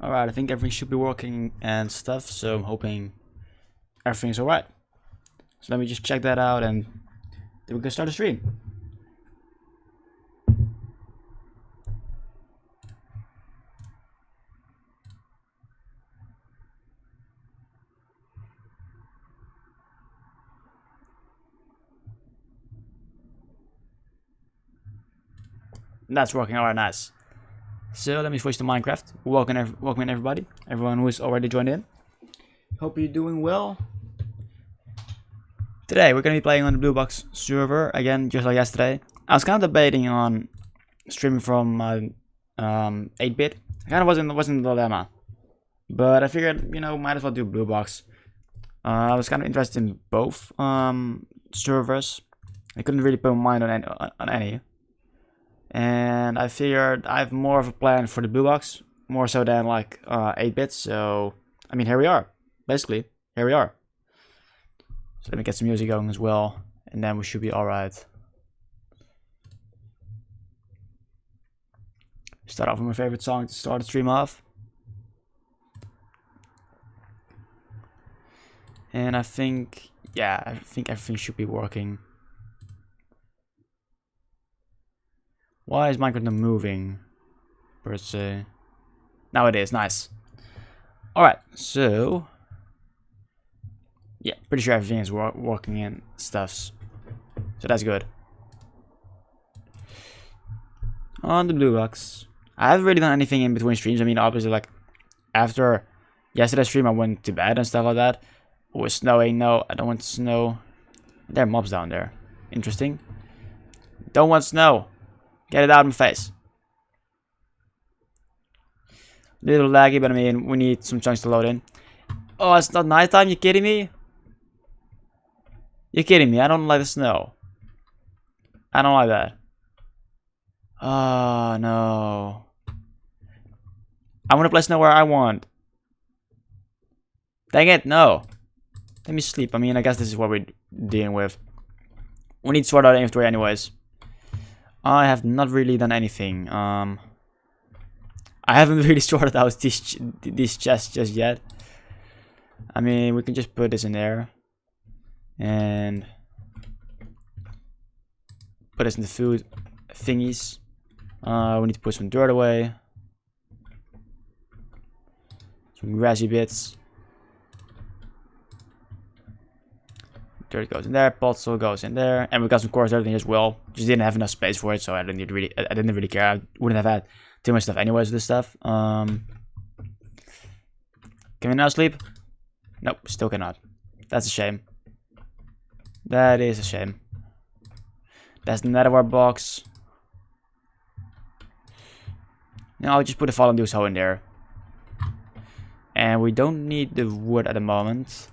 Alright, I think everything should be working and stuff, so I'm hoping everything's alright. So let me just check that out and then we can start the stream. That's working alright, nice. So let me switch to Minecraft. Welcome in everybody, everyone who is already joined in. Hope you're doing well. Today we're gonna be playing on the Blue Box server again, just like yesterday. I was kind of debating on streaming from 8-bit. I kind of wasn't a dilemma, but I figured, you know, might as well do Blue Box. I was kind of interested in both servers. I couldn't really put my mind on any. And I figured I have more of a plan for the Blue Box, more so than like 8-bit. So I mean, here we are. Basically, here we are. So let me get some music going as well, and then we should be alright. Start off with my favorite song to start the stream off. And I think, yeah, I think everything should be working. Why is Minecraft not moving, per se? Now it is, nice. Alright, so yeah, pretty sure everything is working and stuffs. So that's good. On the Blue Box, I haven't really done anything in between streams. I mean, obviously, like, after yesterday's stream, I went to bed and stuff like that. It was snowing. No, I don't want snow. There are mobs down there. Interesting. Don't want snow. Get it out of my face. Little laggy, but I mean, we need some chunks to load in. Oh, it's not nighttime? You kidding me? You're kidding me. I don't like the snow. I don't like that. Oh, no. I want to play snow where I want. Dang it, no. Let me sleep. I mean, I guess this is what we're dealing with. We need to sort out inventory anyways. I have not really done anything. I haven't really sorted out these chests just yet. I mean, we can just put this in there. And put this in the food thingies. We need to put some dirt away. Some grassy bits. Dirt goes in there, potsoil goes in there, and we got some coarse everything as well. Just didn't have enough space for it, so I didn't really care. I wouldn't have had too much stuff anyways with this stuff. Can we now sleep? Nope, still cannot. That's a shame. That is a shame. That's the nether wart box. Now I'll just put a fallen dews hoe in there. And we don't need the wood at the moment.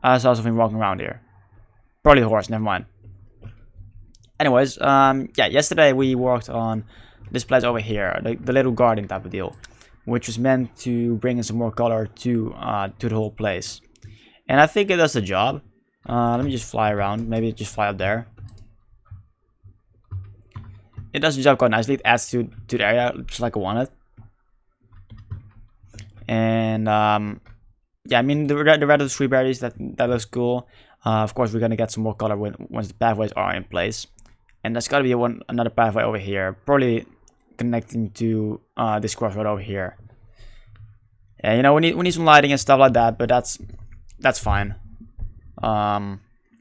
I saw something walking around here. Probably a horse, never mind. Anyways, yeah, yesterday we worked on this place over here, the little garden type of deal, which was meant to bring in some more color to the whole place. And I think it does the job. Let me just fly around, maybe just fly up there. It does the job quite nicely. It adds to the area just like I wanted. And yeah, I mean, the red of the tree berries, that looks cool. Of course, we're gonna get some more color once the pathways are in place, and there's gotta be another pathway over here, probably connecting to this crossroad over here. Yeah, you know, we need some lighting and stuff like that, but that's fine.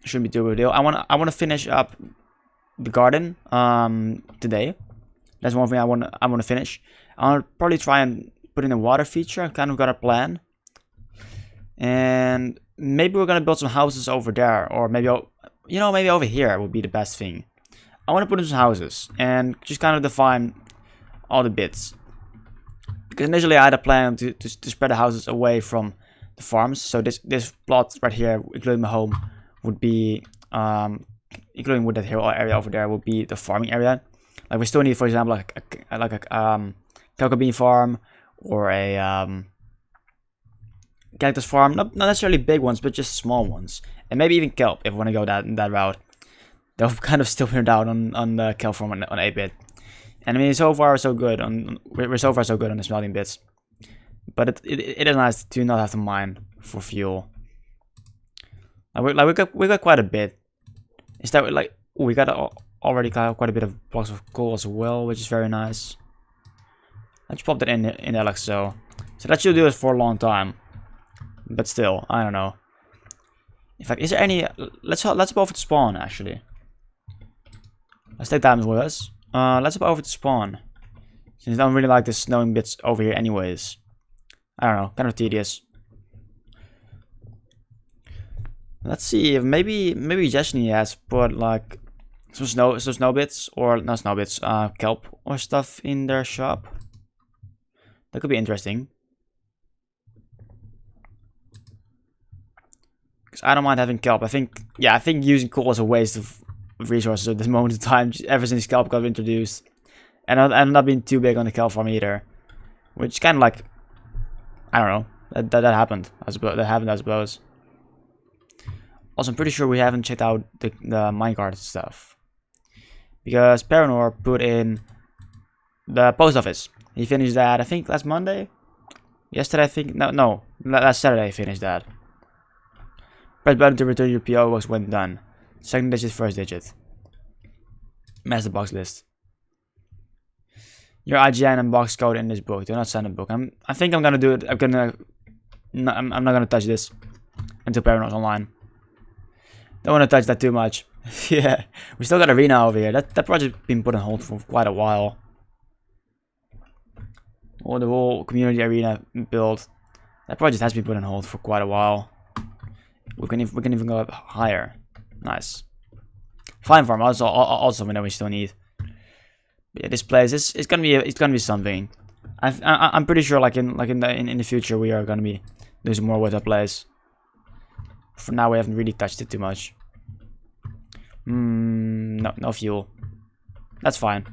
Shouldn't be too big a deal. I wanna finish up the garden today. That's one thing I wanna finish. I'll probably try and put in a water feature. I've kind of got a plan. And maybe we're gonna build some houses over there, or maybe, you know, maybe over here would be the best thing. I want to put in some houses and just kind of define all the bits, because initially I had a plan to spread the houses away from the farms. So this plot right here, including my home, would be including with that hill area over there, would be the farming area. Like, we still need, for example, like a cocoa bean farm, or a cactus farm, not necessarily big ones, but just small ones, and maybe even kelp if we want to go that route. Though kind of still been down on the kelp farm on 8-bit, and I mean, so far so good on we're so far so good on the smelting bits. But it is nice to not have to mine for fuel. We got quite a bit. Is that like we got already got quite a bit of blocks of coal as well, which is very nice. Let's pop that in there like so. So that should do it for a long time. But still, I don't know. In fact, is there any? Let's go over to spawn actually. Let's take diamonds with us. Let's go over to spawn. Since I don't really like the snowing bits over here anyways. I don't know, kind of tedious. Let's see if maybe Jeshny has put like some snow bits, or not snow bits, kelp or stuff in their shop. That could be interesting. Because I don't mind having kelp. I think using coal is a waste of resources at this moment in time, ever since kelp got introduced. And I'm not being too big on the kelp farm either. Which kind of like, I don't know, that happened. I suppose. Also, I'm pretty sure we haven't checked out the minecart stuff. Because Paranor put in the post office. He finished that, I think, last Monday? Yesterday, I think? No, last Saturday he finished that. Press button to return your PO box when done. Second digit, first digit. Master box list. Your IGN and box code in this book. Do not sign the book. I think I'm gonna do it. I'm not gonna touch this until Paranor's online. Don't want to touch that too much. Yeah, we still got arena over here. That project's been put on hold for quite a while. Or the whole community arena build. That project has been put on hold for quite a while. We can even go up higher. Nice. Fine farm also something that we still need. But yeah, this place it's gonna be something. I'm pretty sure like in the future we are gonna be doing more with that place. For now we haven't really touched it too much. No fuel. That's fine.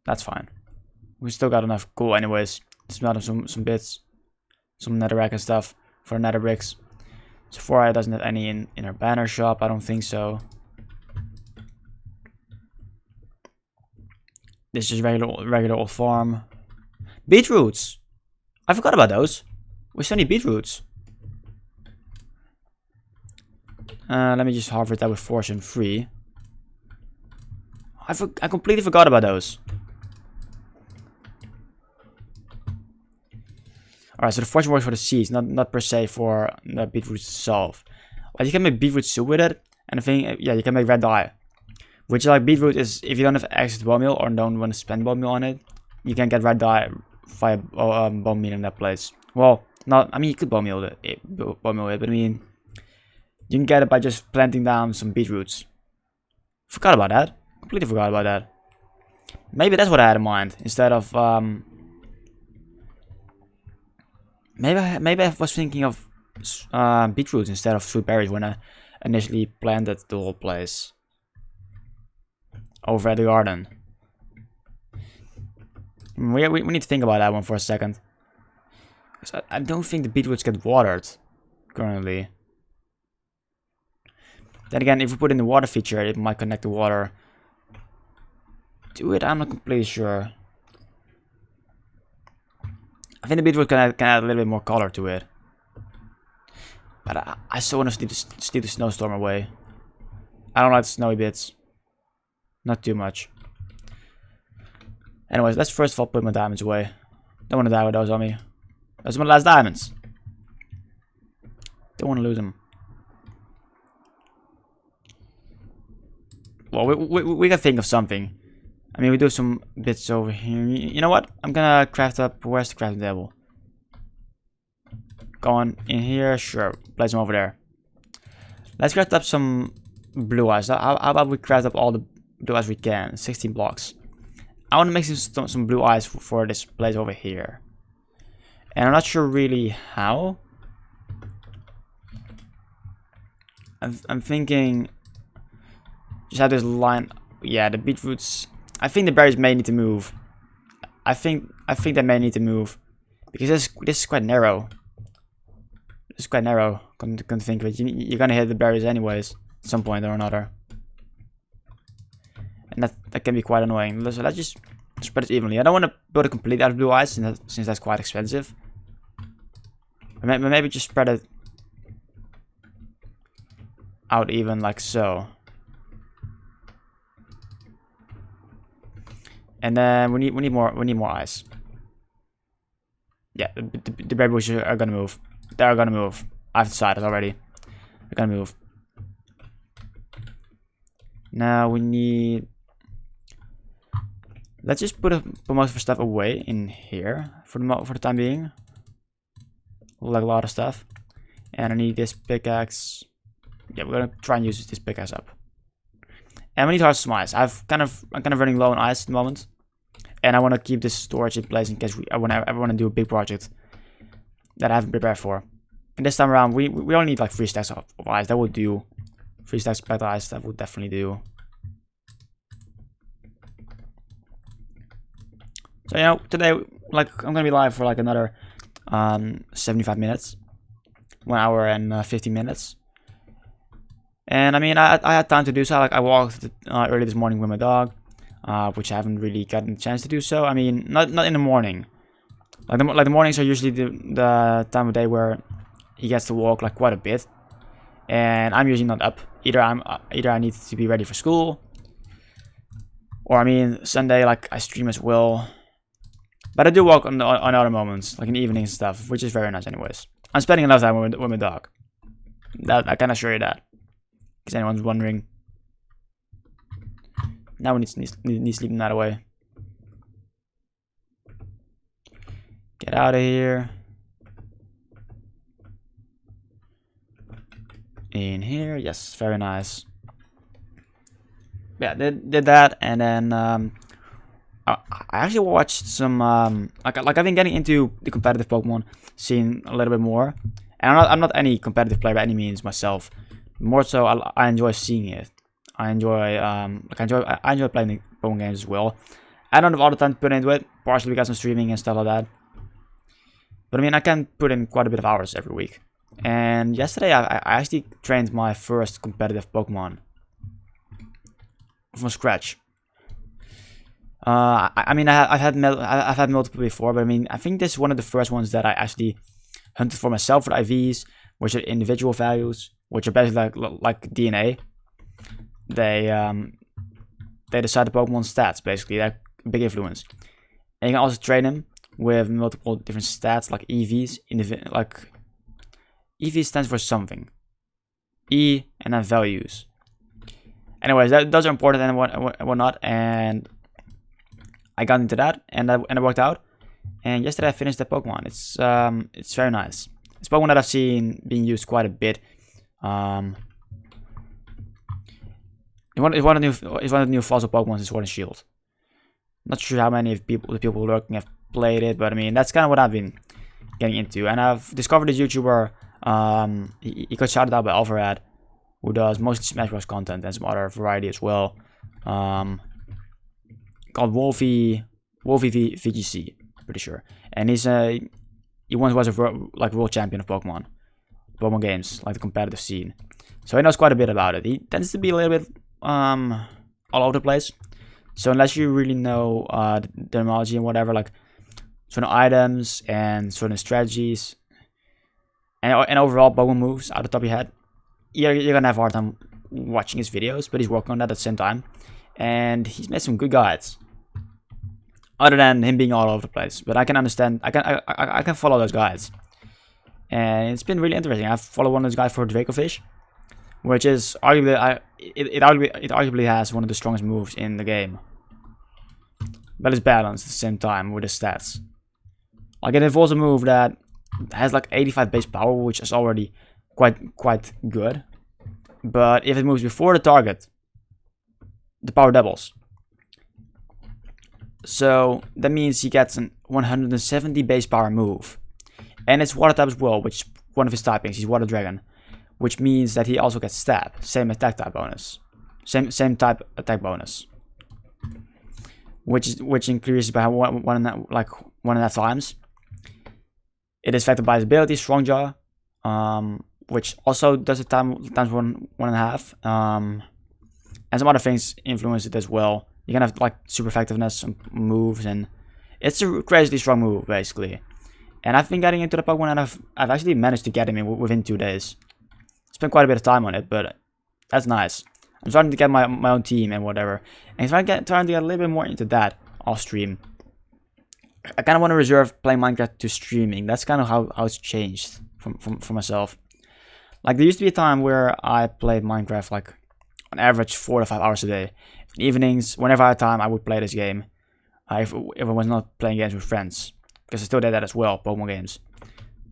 That's fine. We still got enough coal anyways. Just not some bits, some netherrack and stuff for nether bricks. Sephora doesn't have any in her banner shop. I don't think so. This is regular old farm. Beetroots. I forgot about those. We still need beetroots. Let me just harvest that with fortune 3. I completely forgot about those. Alright, so the fortune works for the seeds, not per se for the beetroots itself. Well, you can make beetroot soup with it, and I think, yeah, you can make red dye. Which, like, beetroot is, if you don't have access to bone meal or don't want to spend bone meal on it, you can get red dye via bone meal in that place. Well, I mean, you could bone meal it, but I mean, you can get it by just planting down some beetroots. Forgot about that. Completely forgot about that. Maybe that's what I had in mind, instead of, maybe I was thinking of beetroots instead of sweet berries when I initially planted the whole place over at the garden. We need to think about that one for a second. I don't think the beetroots get watered currently. Then again, if we put in the water feature, it might connect the water to it. I'm not completely sure. I think the beetroot can add a little bit more color to it. But I still want to steal the snowstorm away. I don't like the snowy bits. Not too much. Anyways, let's first of all put my diamonds away. Don't want to die with those on me. Those are my last diamonds. Don't want to lose them. Well, we gotta think of something. I mean, we do some bits over here. You know what? I'm gonna craft up. Where's the crafting table? Go on in here. Sure. Place them over there. Let's craft up some blue eyes. How about we craft up all the blue eyes we can? 16 blocks. I want to make some blue eyes for this place over here. And I'm not sure really how. I'm thinking just have this line. Yeah, the beetroots. I think the berries may need to move. I think they may need to move because this is quite narrow. It's quite narrow. Come to think of it, you're gonna hit the berries anyways at some point or another, and that can be quite annoying. So let's just Spread it evenly. I don't want to build it completely out of blue ice since that's quite expensive. But maybe just spread it out even like so. And then we need more ice. Yeah, the berry bushes are gonna move. They're gonna move. I've decided already. They're gonna move. Now we need. Let's just put most of our stuff away in here for the time being. Like a lot of stuff. And I need this pickaxe. Yeah, we're gonna try and use this pickaxe up. And we need to harvest some ice. I'm kind of running low on ice at the moment. And I want to keep this storage in place in case I want to do a big project that I haven't prepared for. And this time around, we only need like 3 stacks of ice. That would do. 3 stacks of ice. That would definitely do. So you know, today, like I'm gonna be live for like another 75 minutes, 1 hour and 15 minutes. And I mean, I had time to do so. Like I walked early this morning with my dog. Which I haven't really gotten a chance to do so. I mean, not in the morning. Like the mornings are usually the time of day where he gets to walk like quite a bit, and I'm usually not up. Either I need to be ready for school, or I mean Sunday like I stream as well. But I do walk on other moments, like in the evenings and stuff, which is very nice. Anyways, I'm spending a lot of time with my dog. That I can assure you that, because anyone's wondering. Now we need sleeping that away. Get out of here. In here, yes, very nice. Yeah, did that, and then I actually watched some like I've been getting into the competitive Pokemon scene a little bit more, and I'm not any competitive player by any means myself. More so, I enjoy seeing it. I enjoy playing Pokemon games as well. I don't have all the time to put into it, partially because I'm streaming and stuff like that. But I mean, I can put in quite a bit of hours every week. And yesterday, I actually trained my first competitive Pokemon from scratch. I mean, I've had multiple before, but I mean, I think this is one of the first ones that I actually hunted for myself with IVs, which are individual values, which are basically like DNA. They decide the Pokemon stats, basically. They're a big influence. And you can also train them with multiple different stats, like EVs. Like EV stands for something. E and then values. Anyways, those are important and whatnot. And I got into that, and I worked out. And yesterday I finished the Pokemon. It's very nice. It's Pokemon that I've seen being used quite a bit. It's one of the new fossil Pokemon in Sword and Shield. Not sure how many of the people lurking have played it, but I mean that's kind of what I've been getting into. And I've discovered this YouTuber. He got shouted out by Alvarad, who does mostly Smash Bros content and some other variety as well. Called Wolfie VGC, pretty sure. And he once was a world champion of Pokemon games, like the competitive scene. So he knows quite a bit about it. He tends to be a little bit all over the place. So unless you really know the terminology and whatever, like certain items and certain strategies and overall Pokemon moves out of the top of your head, you're gonna have a hard time watching his videos. But he's working on that at the same time, and he's made some good guides. Other than him being all over the place, but I can understand. I can follow those guides, and it's been really interesting. I've followed one of those guys for Dracofish, which is arguably it arguably has one of the strongest moves in the game, but it's balanced at the same time with the stats. Like it involves a move that has like 85 base power, which is already quite good. But if it moves before the target, the power doubles. So that means he gets an 170 base power move, and it's water type as well, which is one of his typings. He's Water Dragon, which means that he also gets stab, same attack type bonus, same type attack bonus, which increases by one and a half times. It is affected by his ability, Strong Jaw, which also does it times one and a half, and some other things influence it as well. You can have like super effectiveness and moves, and it's a crazily strong move basically. And I've been getting into the Pokemon, and I've actually managed to get him in within 2 days. Spent quite a bit of time on it, but that's nice. I'm starting to get my own team and whatever, and trying to get a little bit more into that off stream. I kind of want to reserve playing Minecraft to streaming. That's kind of how it's changed for myself. Like, there used to be a time where I played Minecraft like on average 4 to 5 hours a day. In the evenings, whenever I had time, I would play this game. If I was not playing games with friends, because I still did that as well, Pokemon games.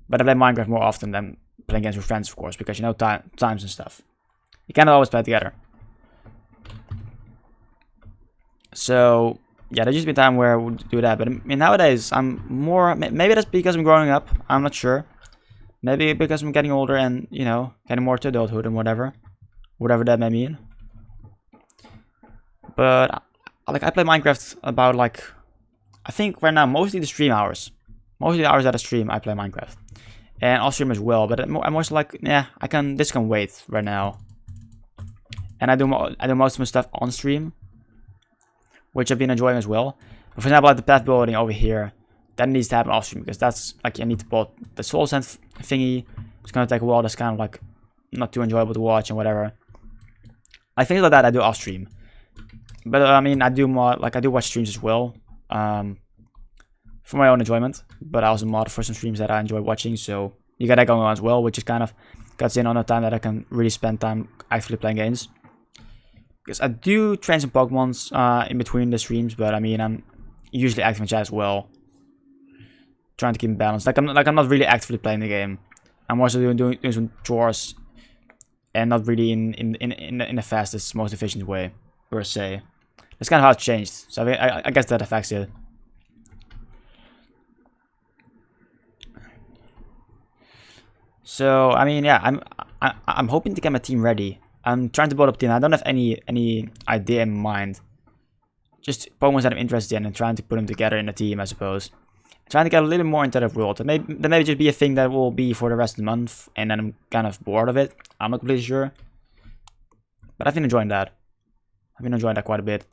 But I play Minecraft more often than playing games with friends, of course, because you know times and stuff. You cannot always play together. So yeah, there used to be a time where I would do that, but I mean, nowadays I'm more. Maybe that's because I'm growing up. I'm not sure. Maybe because I'm getting older and, you know, getting more to adulthood and whatever that may mean. But like, I play Minecraft about like, I think right now mostly the stream hours. Mostly the hours that I stream, I play Minecraft, and off stream as well. But I'm also like, yeah, this can wait right now. And I do most of my stuff on stream, which I've been enjoying as well. But for example, like the path building over here, that needs to happen off stream, because that's like, I need to build the soul sand thingy. It's gonna take a while. That's kind of like not too enjoyable to watch and whatever. I think like that I do off stream. But I mean, I do watch streams as well, for my own enjoyment. But I also mod for some streams that I enjoy watching, so you got that going on as well, which is kind of cuts in on the time that I can really spend time actually playing games. Because I do train some Pokemons in between the streams, but I mean, I'm usually active in chat as well, trying to keep it balanced. Like I'm not really actively playing the game. I'm also doing some chores, and not really in the fastest, most efficient way per se. That's kind of how it's changed. So I guess that affects it. So I mean, yeah, I'm hoping to get my team ready. I'm trying to build up a team. I don't have any idea in mind. Just Pokemon that I'm interested in and trying to put them together in a team, I suppose. Trying to get a little more into that world. That may just be a thing that will be for the rest of the month, and then I'm kind of bored of it. I'm not completely sure. But I've been enjoying that. I've been enjoying that quite a bit.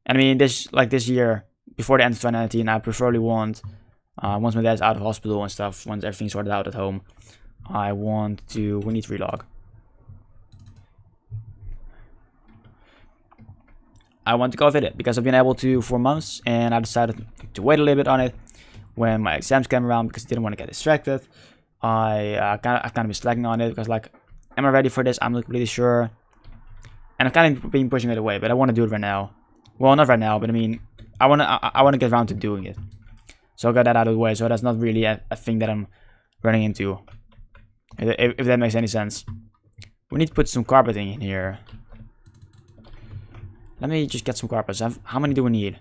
And I mean, this year, before the end of 2019, I preferably want, once my dad's out of hospital and stuff, once everything's sorted out at home, I want to, we need to relog. I want to go with it because I've been able to for months, and I decided to wait a little bit on it when my exams came around because I didn't want to get distracted. I've kind of been slacking on it because, like, am I ready for this? I'm not completely sure, and I've kind of been pushing it away. But I want to do it right now. Well, not right now, but I mean, I want to get around to doing it. So I got that out of the way. So that's not really a thing that I'm running into. If that makes any sense. We need to put some carpeting in here. Let me just get some carpets. How many do we need?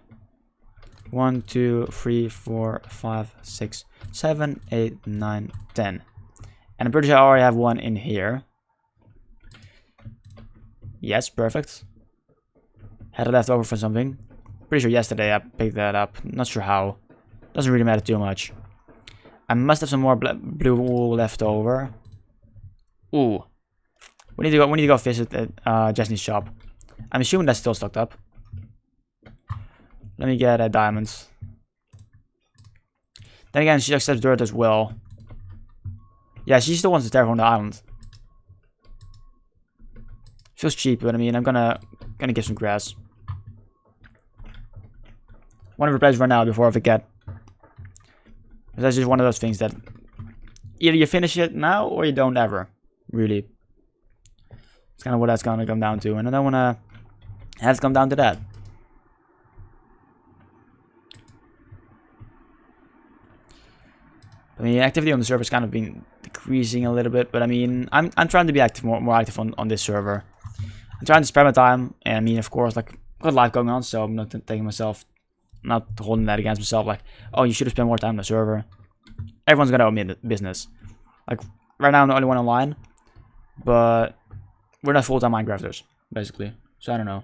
1, 2, 3, 4, 5, 6, 7, 8, 9, 10. And I'm pretty sure I already have one in here. Yes, perfect. Had it left over for something. Pretty sure yesterday I picked that up. Not sure how. Doesn't really matter too much. I must have some more blue wool left over. Ooh. We need to go visit Jesse's shop. I'm assuming that's still stocked up. Let me get diamonds. Then again, she accepts dirt as well. Yeah, she still wants to terraform the island. Feels cheap, but I mean, I'm gonna give some grass. Want to replace right now before I forget. That's just one of those things that either you finish it now or you don't ever. Really. It's kind of what that's gonna come down to, and I don't wanna have to come down to that. I mean, activity on the server has kind of been decreasing a little bit, but I mean, I'm trying to be active, more active on this server. I'm trying to spend my time, and I mean, of course, like, I've got life going on, so I'm not taking myself, not holding that against myself, like, oh, you should have spent more time on the server. Everyone's gonna owe me the business. Like, right now I'm the only one online, but we're not full-time Minecrafters, basically, so I don't know.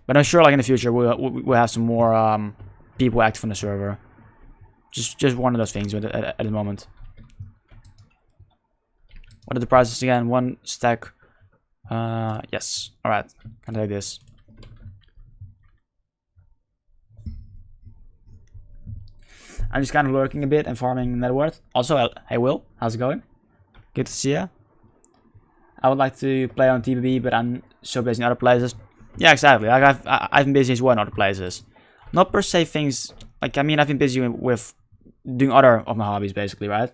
But I'm sure, like, in the future, we'll have some more people active on the server. Just one of those things at the moment. What are the prices again? One stack Yes. Alright. Can take this. I'm just kind of lurking a bit and farming netherworld. Also, hey Will, how's it going? Good to see ya. I would like to play on TBB, but I'm so busy in other places. Yeah, exactly. Like I've been busy as well in other places. Not per se things like I mean I've been busy with doing other of my hobbies basically, right?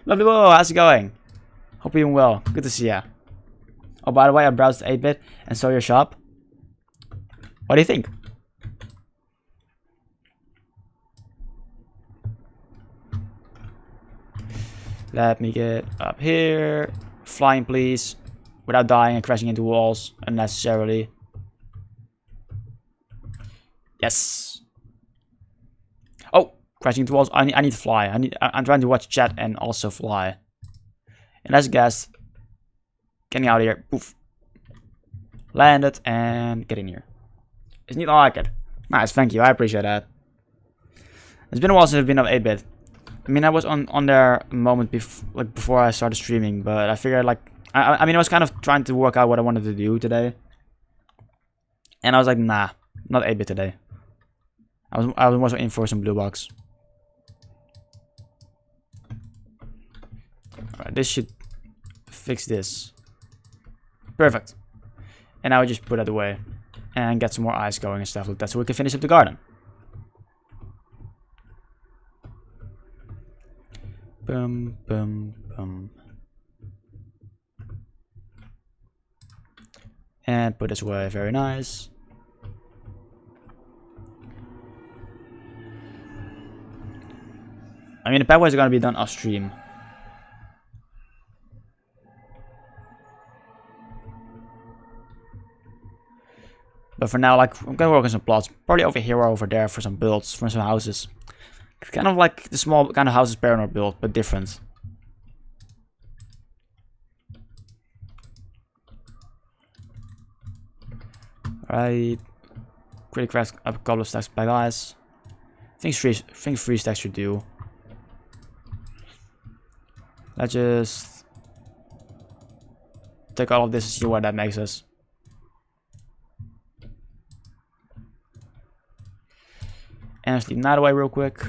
Lovely Will, how's it going? Hope you're doing well. Good to see ya. Oh, by the way, I browsed 8-bit and saw your shop. What do you think? Let me get up here. Flying, please. Without dying and crashing into walls unnecessarily. Yes. Oh, crashing into walls. I need to fly. I'm trying to watch chat and also fly. And as a guest, getting out of here. Poof. Landed and get in here. Isn't it like it? Nice, thank you. I appreciate that. It's been a while since I've been on 8-bit. I mean, I was on there a moment before I started streaming, but I figured like I mean I was kind of trying to work out what I wanted to do today, and I was like, nah, not 8-bit today. I was more so in for some blue box. Alright, this should fix this. Perfect. And now I just put that away and get some more ice going and stuff like that, so we can finish up the garden. Boom, boom, boom. And put this away, very nice. I mean, the pathways are gonna be done off stream. But for now, like, I'm gonna work on some plots. Probably over here or over there for some builds, for some houses. Kind of like the small kind of houses Paranor built, but different. Right. Quickly craft up a couple of stacks by guys. I think three stacks should do. Let's just take all of this and see what that makes us. And sleep that away real quick.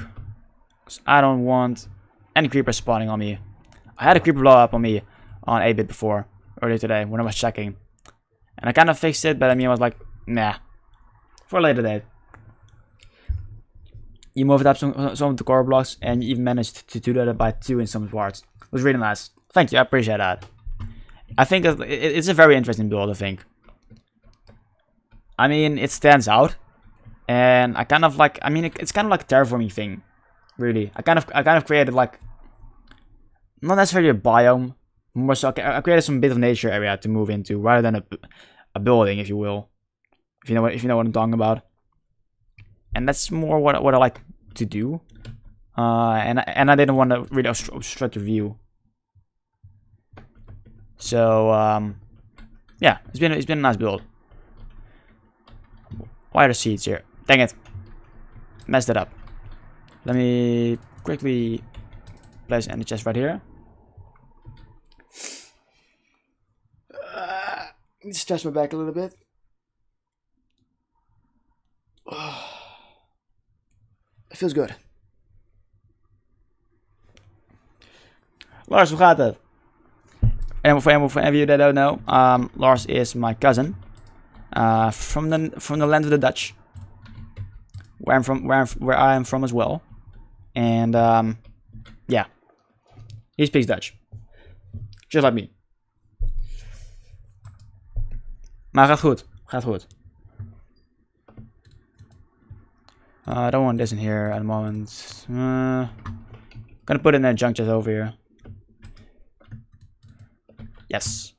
Because I don't want any creepers spawning on me. I had a creeper blow up on me on 8-bit before, earlier today, when I was checking. And I kind of fixed it, but I mean, I was like, nah. For a later date. You moved up some of the core blocks, and you even managed to do that by 2 in some parts. It was really nice. Thank you, I appreciate that. I think it's a very interesting build, I think. I mean, it stands out. And I kind of like, I mean, it's kind of like a terraforming thing, really. I kind of created like, not necessarily a biome, more so I created some bit of nature area to move into, rather than a building, if you will, if you know what I'm talking about. And that's more what I like to do, and I didn't want to really obstruct the view. So yeah, it's been a nice build. Why are the seeds here? Dang it. Messed it up. Let me quickly place an chest right here. Need to stretch my back a little bit. It feels good. Lars, hoe gaat het? And for any of you that don't know, Lars is my cousin. From the land of the Dutch, where I am from as well, and yeah, he speaks Dutch, just like me. Maar gaat goed. I don't want this in here at the moment. Gonna put it in a junk chest over here. Yes,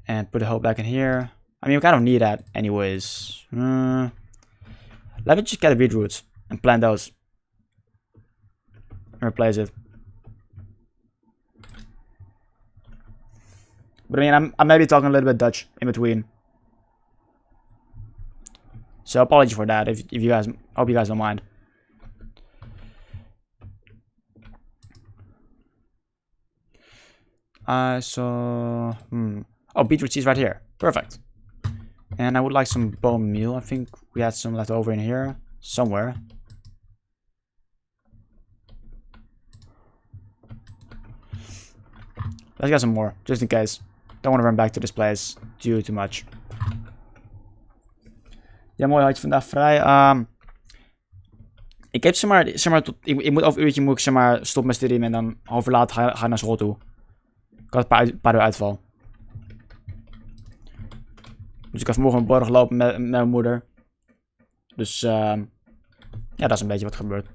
and put the hoe back in here. I mean, we kind of need that anyways. Let me just get the beetroots and plant those. And replace it. But I mean, I'm maybe talking a little bit Dutch in between. So apology for that if you guys, hope you guys don't mind. So oh, beetroot seeds right here. Perfect. And I would like some bone meal. I think we had some left over in here somewhere. Let's get some more, just in case. Don't want to run back to this place too much. Ja, mooi, had je vandaag vrij. Ik heb zeg maar tot, ik moet over een uurtje moet ik zeg maar stoppen met streamen en dan een half uur later ga ik naar school toe. Ik had een paar uur uitval. Dus ik ga vanmorgen een borg lopen met mijn moeder. Dus ja, dat is een beetje wat gebeurt.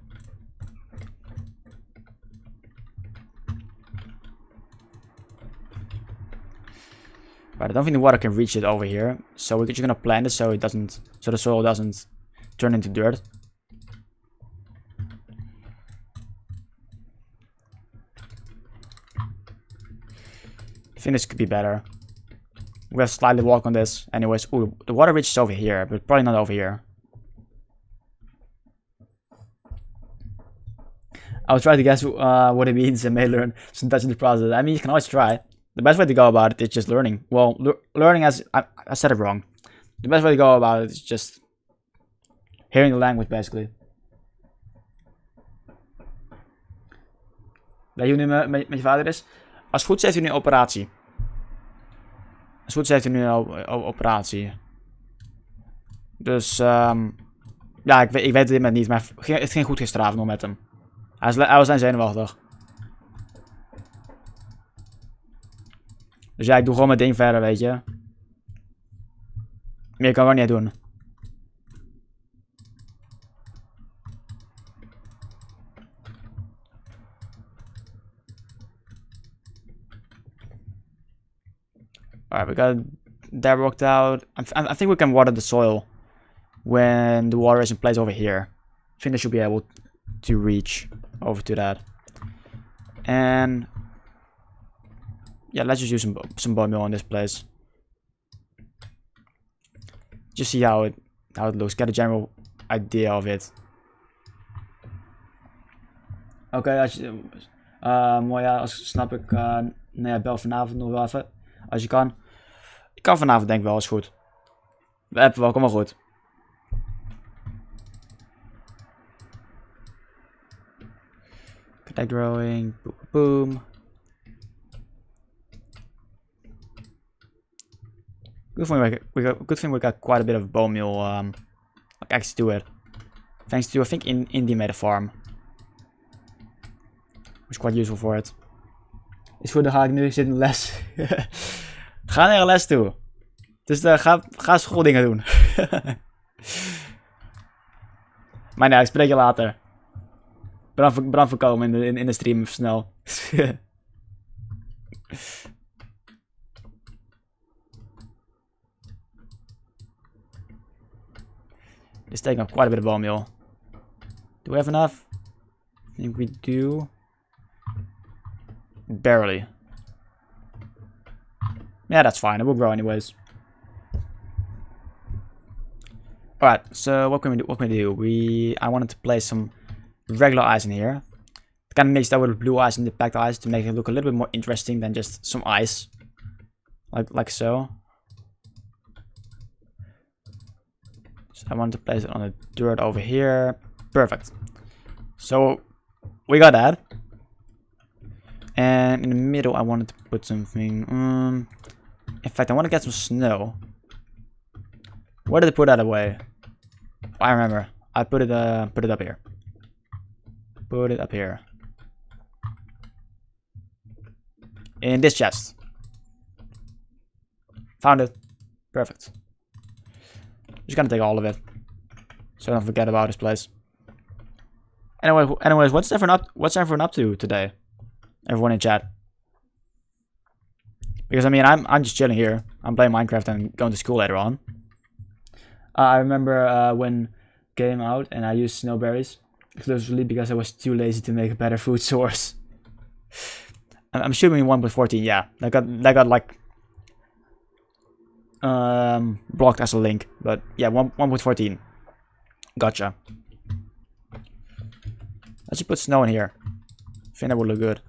Right, I don't think the water can reach it over here. So we're just gonna plant it so it doesn't, so the soil doesn't turn into dirt. I think this could be better. We have slightly walk on this. Anyways, ooh, the water reaches over here, but probably not over here. I'll try to guess what it means and may learn some Dutch in the process. I mean, you can always try. The best way to go about it is just learning. Well, learning as I said it wrong. The best way to go about it is just hearing the language, basically. Weet je hoe nu met je vader is? Als het goed is, heeft hij nu een operatie. Als het goed is, heeft hij nu een operatie. Dus, ja, ik weet het dit moment niet, maar het ging goed gisteravond nog met hem. Hij was zenuwachtig. Dus ja, ik doe gewoon mijn ding verder, weet je. Meer kan ik ook niet doen. Alright, we got that worked out. I think we can water the soil when the water is in place over here. I think they should be able to reach over to that. And yeah, let's just use some bone meal on this place. Just see how it looks. Get a general idea of it. Oké, als je mooi, ja, snap ik. Nou ja, bel vanavond nog wel even. Als je kan. Ik kan vanavond denk ik wel, is goed. We hebben wel, kom wel goed. Contact growing, boom, boom. Good thing we got quite a bit of bone meal like access to it. Thanks to, I think India made a farm. Which is quite useful for it. Is goed, dan ga ik nu zitten in de les. Ga naar een les toe. Dus ga schooldingen doen. Maar nee, ik spreek je later. Brand voorkomen in de stream even snel. It's taking up quite a bit of bone meal. Do we have enough? I think we do. Barely. Yeah, that's fine. It will grow anyways. Alright, so what can we do? I wanted to place some regular ice in here. Kind of mix that with blue ice and the packed ice to make it look a little bit more interesting than just some ice. Like so. So I want to place it on the dirt over here. Perfect. So we got that. And in the middle I wanted to put something. In fact, I want to get some snow. Where did I put that away? I remember. I put it up here. Put it up here. In this chest. Found it. Perfect. Just gonna take all of it, so I don't forget about this place. Anyways, what's everyone up to today? Everyone in chat. Because I mean, I'm just chilling here. I'm playing Minecraft and going to school later on. I remember when came out and I used snowberries exclusively because I was too lazy to make a better food source. I'm assuming 1.14. Yeah, that got like blocked as a link, but yeah, 1.14. Gotcha. Let's just put snow in here. I think that would look good.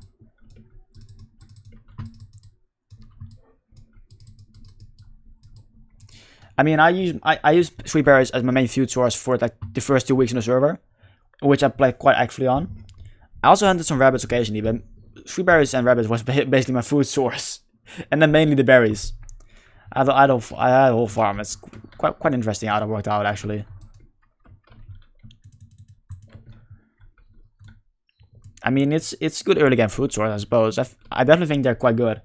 I mean, I use sweet berries as my main food source for like the first 2 weeks in the server, which I played quite actively on. I also hunted some rabbits occasionally, but sweet berries and rabbits was basically my food source, and then mainly the berries. I had a whole farm. It's quite interesting how it worked out actually. I mean, it's good early game food source, I suppose. I definitely think they're quite good.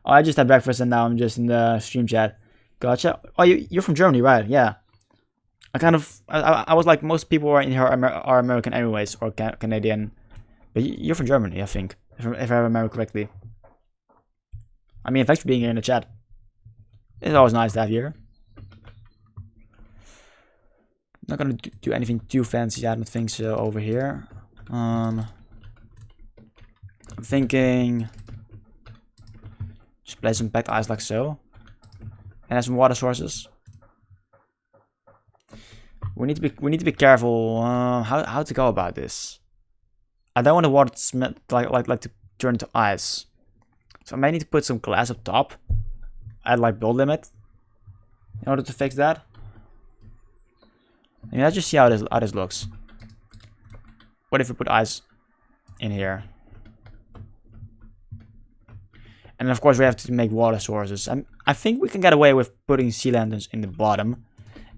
Oh, I just had breakfast and now I'm just in the stream chat. Gotcha. Oh, you're from Germany, right? Yeah. I was like, most people are in here are American anyways, or Canadian. But you're from Germany, I think, if I remember correctly. I mean, thanks for being here in the chat. It's always nice to have you here. Not gonna do anything too fancy, I don't think so, over here. I'm thinking just place some packed ice like so, and have some water sources. We need to be careful how to go about this. I don't want the water to smell like to turn to ice, so I may need to put some glass up top at like build limit in order to fix that. I mean, let's just see how this looks. What if we put ice in here? And of course we have to make water sources. I think we can get away with putting sea lanterns in the bottom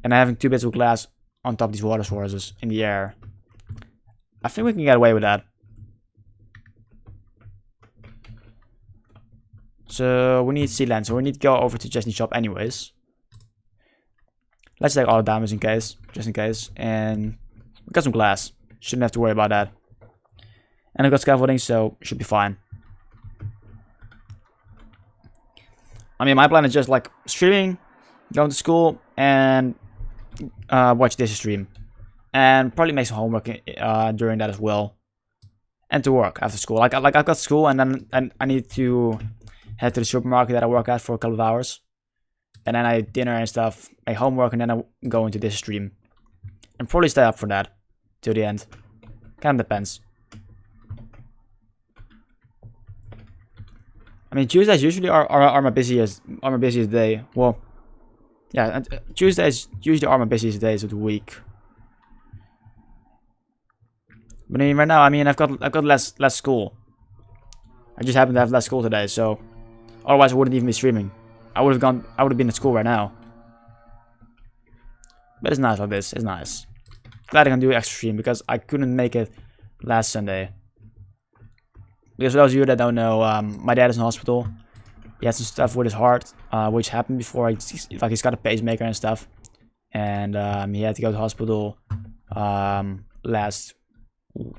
and having 2 bits of glass on top of these water sources in the air. I think we can get away with that. So we need sea lanterns, so we need to go over to Jesse's shop anyways. Let's take all the diamonds in case, just in case, and we got some glass. Shouldn't have to worry about that. And I got scaffolding, so should be fine. I mean, my plan is just like streaming, going to school, and watch this stream, and probably make some homework during that as well, and to work after school. Like I've got school, and then I need to head to the supermarket that I work at for a couple of hours, and then I eat dinner and stuff, make homework, and then I go into this stream, and probably stay up for that till the end. Kind of depends. I mean, Tuesdays usually are my busiest day. Well, yeah, Tuesdays usually are my busiest days of the week. But I mean, right now, I mean, I've got less school. I just happen to have less school today, so otherwise I wouldn't even be streaming. I would have been at school right now. But it's nice like this. It's nice. Glad I can do an extra stream because I couldn't make it last Sunday. Because for those of you that don't know, my dad is in hospital. He had some stuff with his heart, which happened before. He's got a pacemaker and stuff, and he had to go to the hospital last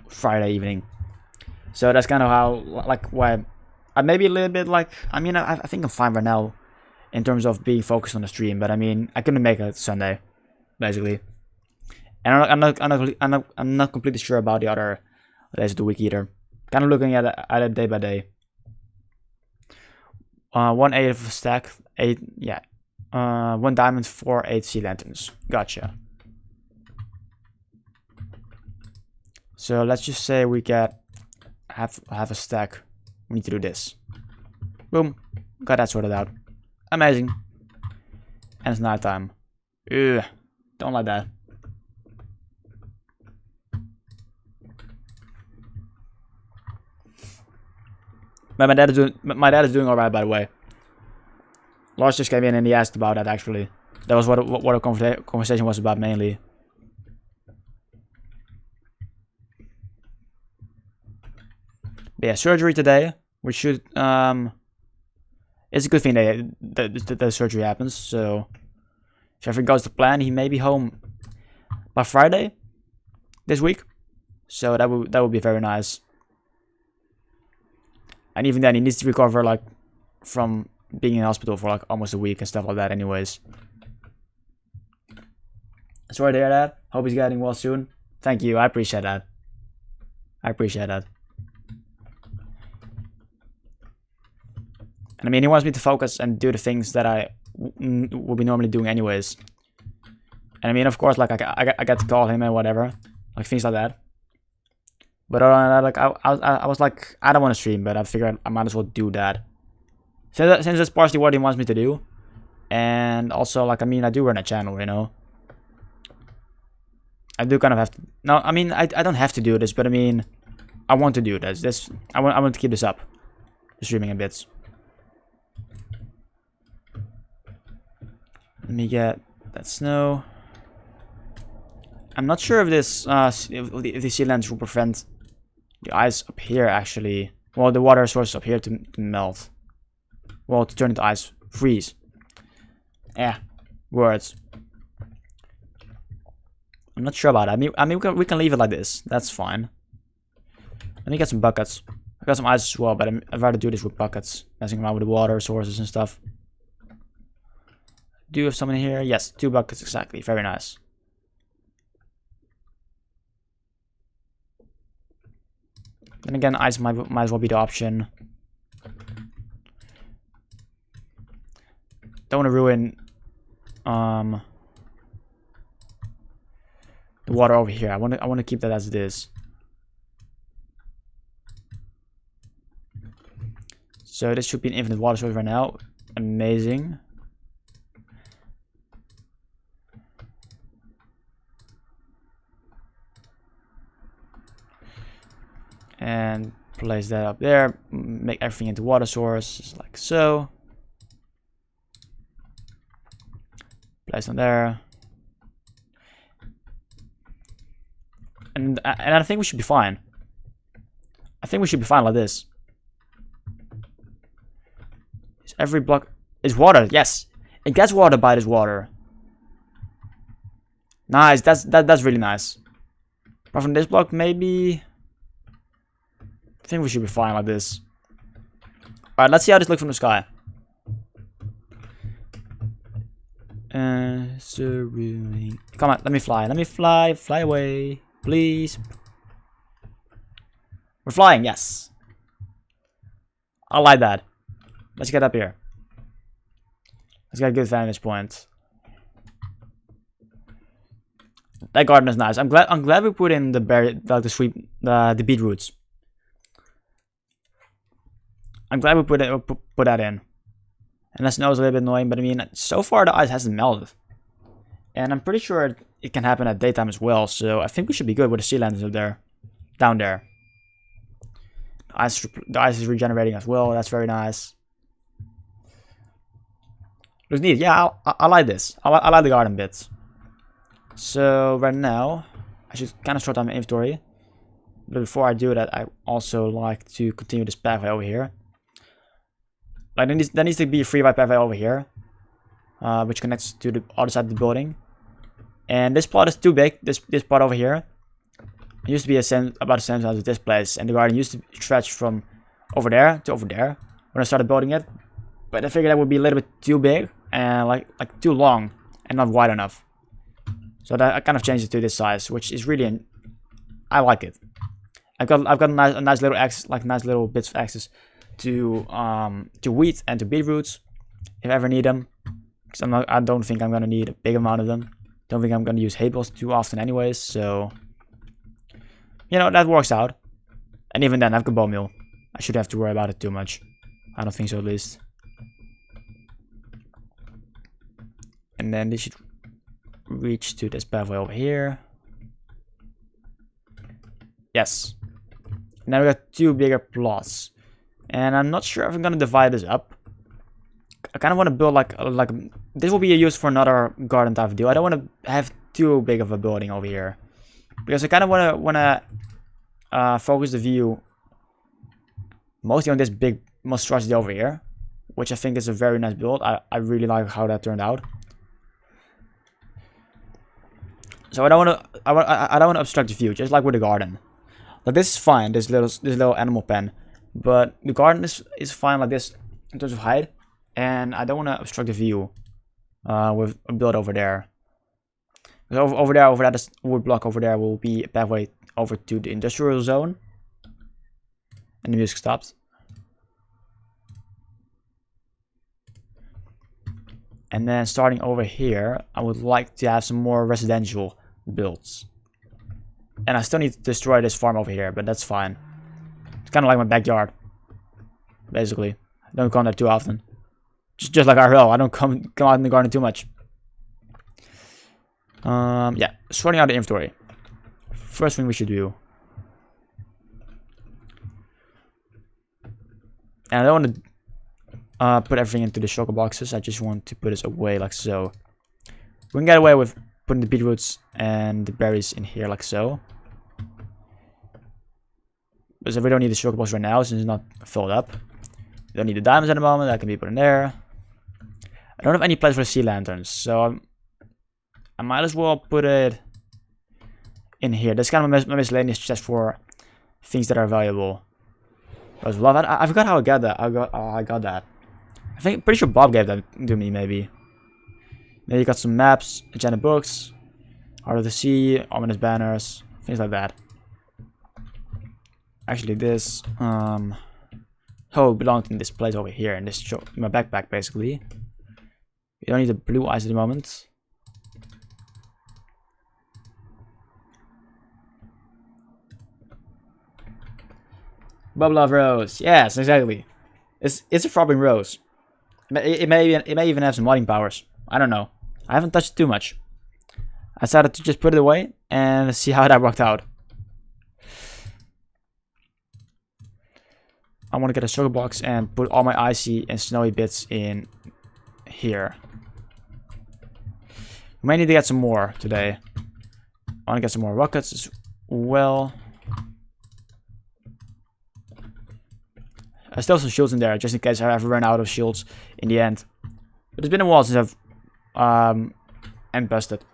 Friday evening. So that's kind of how, like, why I maybe a little bit like. I mean, I think I'm fine right now in terms of being focused on the stream, but I mean, I couldn't make it Sunday, basically. And I'm not completely sure about the other days of the week either. Kind of looking at it day by day. 1 8 of a stack, 8, yeah. 1 diamond for 8 sea lanterns. Gotcha. So let's just say we get half a stack. We need to do this. Boom. Got that sorted out. Amazing. And it's night time. Ugh. Don't like that. But my dad is doing alright, by the way. Lars just came in and he asked about that actually. That was what our conversation was about mainly. But yeah, surgery today, which should it's a good thing that the surgery happens. So if everything goes to plan, he may be home by Friday this week. So that would be very nice. And even then, he needs to recover, like, from being in hospital for, like, almost a week and stuff like that anyways. Sorry to hear that. Hope he's getting well soon. Thank you. I appreciate that. I appreciate that. And I mean, he wants me to focus and do the things that I will be normally doing anyways. And I mean, of course, like, I get to call him and whatever. Like, things like that. But like I was like, I don't want to stream, but I figured I might as well do that. Since that's partially what he wants me to do, And also, like, I mean, I do run a channel, you know. I do kind of have to. No, I mean, I don't have to do this, but I mean, I want to do this. I want to keep this up, streaming a bit. Let me get that snow. I'm not sure if this if the sea lands will prevent the ice up here actually. Well, the water source up here to melt. Well, to turn into ice, freeze. Words. I'm not sure about it. I mean, we can leave it like this. That's fine. Let me get some buckets. I got some ice as well, but I'd rather do this with buckets, messing around with the water sources and stuff. Do you have some in here? Yes, 2 buckets exactly. Very nice. Then again, ice might as well be the option. Don't want to ruin the water over here. I want to keep that as it is. So this should be an infinite water source right now. Amazing. And place that up there. Make everything into water source, just like so. Place them there. And I think we should be fine. I think we should be fine like this. Is every block is water? Yes, it gets water by this water. Nice. That's really nice. Apart from this block, maybe. I think we should be fine like this. Alright, let's see how this looks from the sky. Come on, let me fly. Let me fly. Fly away. Please. We're flying, yes. I like that. Let's get up here. Let's get a good vantage point. That garden is nice. I'm glad we put in the berry, like the beetroots. I'm glad we put that in. And the snow is a little bit annoying, but I mean, so far the ice hasn't melted. And I'm pretty sure it can happen at daytime as well, so I think we should be good with the sea lands up there. Down there. The ice is regenerating as well, that's very nice. Looks neat, yeah, I like this. I like the garden bits. So, right now, I should kind of sort out my inventory. But before I do that, I also like to continue this pathway over here. Like, there needs to be a free ride pathway over here, which connects to the other side of the building. And this plot is too big. This plot over here. It used to be about the same size as this place, and the garden used to stretch from over there to over there when I started building it. But I figured that would be a little bit too big and like too long and not wide enough. So that I kind of changed it to this size, which is really I like it. I've got a nice little access, like nice little bits of access to wheat and to beetroots if I ever need them. Because I don't think I'm gonna need a big amount of them. Don't think I'm gonna use hay bales too often anyways. So you know, that works out. And even then, I've got bone meal. I shouldn't have to worry about it too much. I don't think so, at least. And then this should reach to this pathway over here. Yes. Now we got 2 bigger plots. And I'm not sure if I'm gonna divide this up. I kind of want to build like this will be used for another garden type of deal. I don't want to have too big of a building over here. Because I kind of want to focus the view mostly on this big monstrosity over here, which I think is a very nice build. I really like how that turned out. So I don't want to obstruct the view, just like with the garden. Like this is fine, this little animal pen, but the garden is fine like this in terms of height, and I don't want to obstruct the view with a build over there. Over that wood block over there will be a pathway over to the industrial zone. And the music stopped. And then starting over here, I would like to have some more residential builds. And I still need to destroy this farm over here, but that's fine. It's kind of like my backyard, basically. I don't go on there too often. Just like RO, I don't come out in the garden too much. Yeah, sorting out the inventory. First thing we should do. And I don't want to put everything into the sugar boxes. I just want to put this away like so. We can get away with putting the beetroots and the berries in here like so. Because we don't need the sugar box right now since it's not filled up. We don't need the diamonds at the moment. That can be put in there. I don't have any place for the sea lanterns, so I might as well put it in here. This kind of miscellaneous chest for things that are valuable. I forgot how I got that. I got that. Pretty sure Bob gave that to me. Maybe you got some maps, enchanted books, Heart of the Sea, ominous banners, things like that. Actually, this it belonged in this place over here in this in my backpack basically. We don't need the blue eyes at the moment. Bubble of rose, yes, exactly. It's a throbbing rose. It may even have some modding powers. I don't know. I haven't touched it too much. I decided to just put it away and see how that worked out. I want to get a sugar box and put all my icy and snowy bits in here. We may need to get some more today. I want to get some more rockets as well. I still have some shields in there, just in case I ever run out of shields in the end. But it's been a while since I've end busted.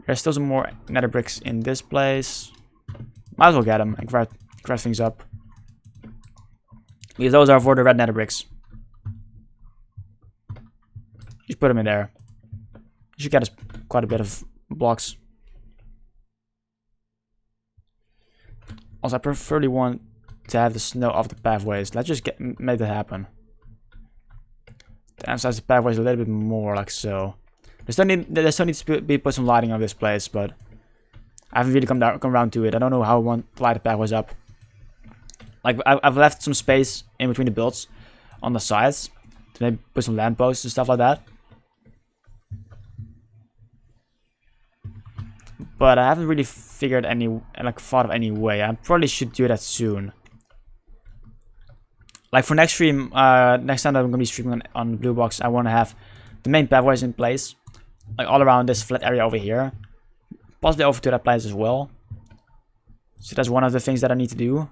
There's still some more nether bricks in this place. Might as well get them and craft things up. Because those are for the red nether bricks. Just put them in there. You should get us quite a bit of blocks. Also, I preferably want to have the snow off the pathways. Let's just make that happen. To emphasize the pathways a little bit more, like so. There still needs to be put some lighting on this place, but I haven't really come around to it. I don't know how I want to light the pathways up. Like I've left some space in between the builds on the sides to maybe put some lampposts and stuff like that. But I haven't really thought of any way. I probably should do that soon. Like for next stream, next time that I'm gonna be streaming on the blue box, I want to have the main pathways in place, like all around this flat area over here, possibly over to that place as well. So that's one of the things that I need to do.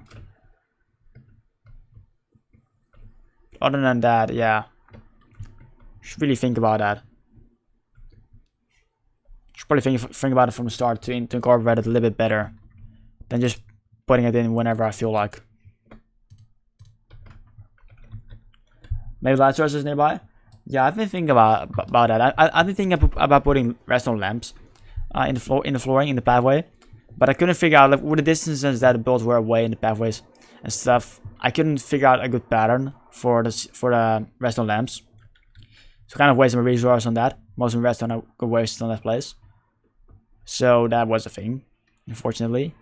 Other than that, yeah, should really think about that. Should probably think about it from the start to incorporate it a little bit better than just putting it in whenever I feel like. Maybe light sources nearby. Yeah, I've been thinking about that. I've been thinking about putting redstone lamps in the flooring in the pathway, but I couldn't figure out, like, with the distances that the builds were away in the pathways and stuff. I couldn't figure out a good pattern for the redstone lamps. So kind of wasting my resource on that. Most of the redstone I could waste on that place. So that was a thing, unfortunately.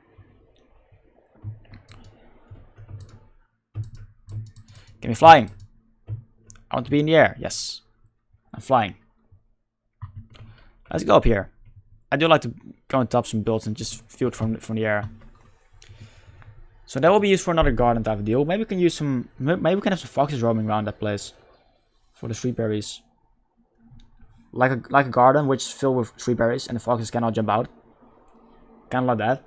Get me flying. I want to be in the air. Yes, I'm flying. Let's go up here. I do like to go on top some builds and just view it from the air. So that will be used for another garden type of deal. Maybe we can use some. Maybe we can have some foxes roaming around that place for the sweet berries. Like a garden which is filled with sweet berries and the foxes cannot jump out. Kind of like that.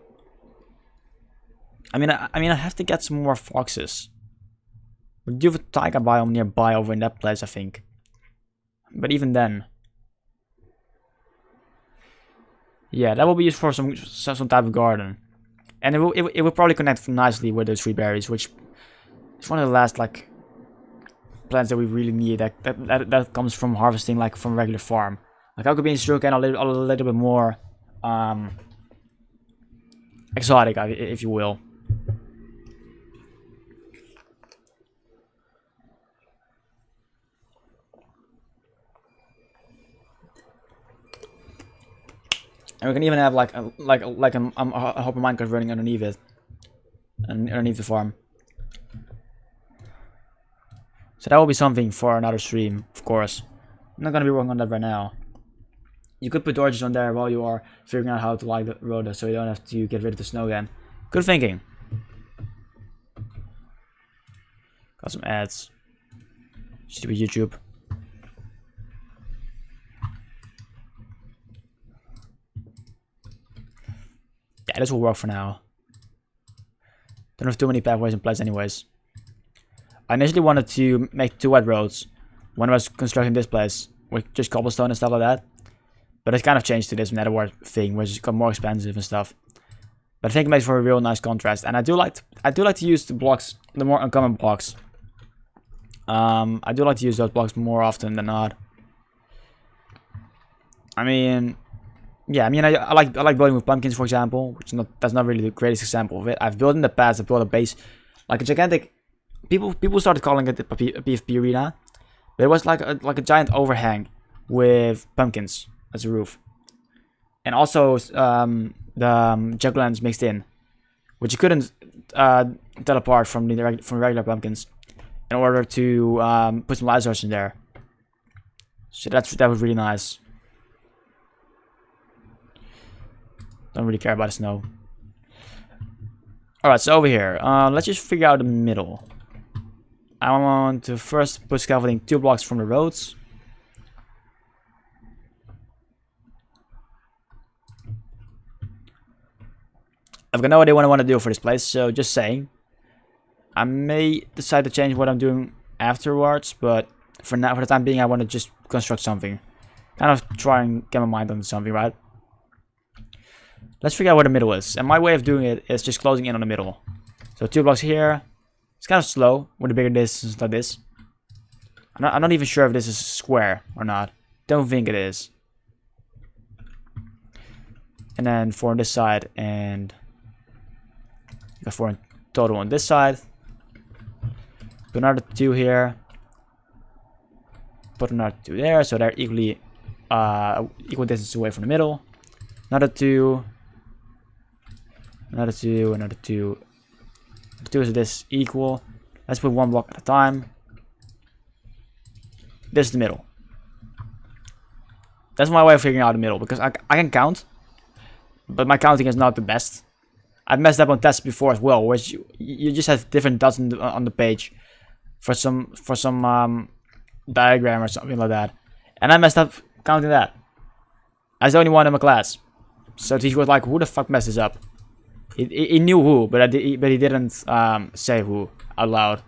I mean, I have to get some more foxes. We do have a taiga biome nearby over in that place, I think. But even then, yeah, that will be used for some type of garden, and it will probably connect nicely with those sweet berries, which is one of the last like plants that we really need. That comes from harvesting, like from a regular farm. Like I could be in sugarcane a little bit more exotic, if you will. And we can even have like a Hopper Minecraft running underneath it, and underneath the farm. So that will be something for another stream, of course. I'm not gonna be working on that right now. You could put torches on there while you are figuring out how to light the road, so you don't have to get rid of the snow again. Good thinking. Got some ads. Stupid YouTube. Yeah, this will work for now. Don't have too many pathways in place anyways. I initially wanted to make 2 wet roads when I was constructing this place, with just cobblestone and stuff like that. But it kind of changed to this netherwart thing, which got more expensive and stuff. But I think it makes for a real nice contrast, and I do like to use the blocks, the more uncommon blocks. I do like to use those blocks more often than not. I mean, yeah, I like building with pumpkins, for example, which that's not really the greatest example of it. I've built in the past. I've built a base, like a gigantic. People started calling it a PvP arena, but it was like a giant overhang with pumpkins as a roof, and also the jack-o'-lanterns mixed in, which you couldn't tell apart from the regular pumpkins, in order to put some light sources in there. So that was really nice. Don't really care about the snow. Alright, so over here, let's just figure out the middle. I want to first put scaffolding 2 blocks from the roads. I've got no idea what I want to do for this place, so just saying. I may decide to change what I'm doing afterwards, but for now, for the time being, I want to just construct something. Kind of try and get my mind on something, right? Let's figure out where the middle is. And my way of doing it is just closing in on the middle. So 2 blocks here. It's kind of slow with a bigger distance like this. I'm not even sure if this is square or not. Don't think it is. And then 4 on this side, and got 4 in total on this side. Put another 2 here. Put another 2 there, so they're equal distance away from the middle. Another 2. Another 2. Another 2. 2 is this equal. Let's put 1 block at a time. This is the middle. That's my way of figuring out the middle, because I can count, but my counting is not the best. I've messed up on tests before as well, which you just have different dots on the page for some diagram or something like that, and I messed up counting that. I was the only one in my class, so he was like, "Who the fuck messed this up?" He knew who, but he didn't say who out loud,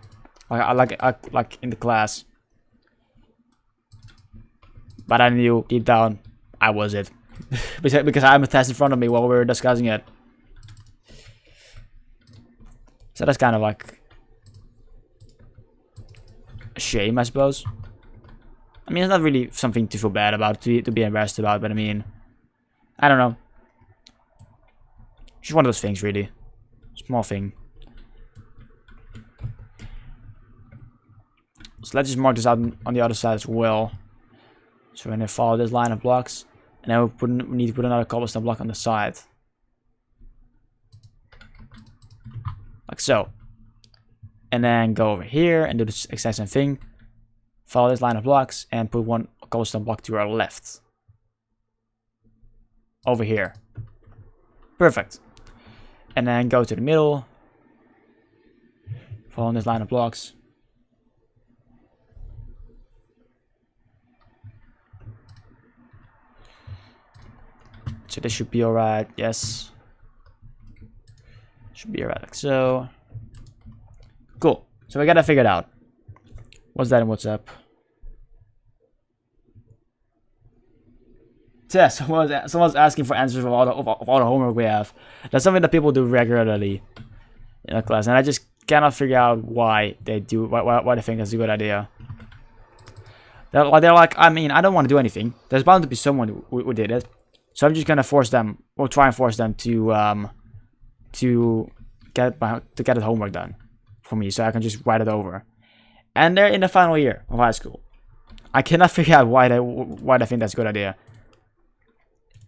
like in the class. But I knew deep down I was it, because I had a test in front of me while we were discussing it. So that's kind of like a shame, I suppose. I mean, it's not really something to feel bad about, to be embarrassed about, but I mean, I don't know. Just one of those things, really. Small thing. So let's just mark this out on the other side as well. So we're going to follow this line of blocks. And then we need to put another cobblestone block on the side. Like so. And then go over here and do the exact same thing. Follow this line of blocks and put 1 cobblestone block to our left. Over here. Perfect. And then go to the middle. Follow this line of blocks. So this should be alright, yes. Should be alright, like so. Cool. So we got that figured out. What's that and what's up? Yeah, someone's asking for answers of all the homework we have. That's something that people do regularly in a class, and I just cannot figure out why they do, why they think that's a good idea. They're like, I mean, I don't want to do anything. There's bound to be someone who did it, so I'm just gonna force them, or try and force them to get the homework done for me, so I can just write it over. And they're in the final year of high school. I cannot figure out why they think that's a good idea.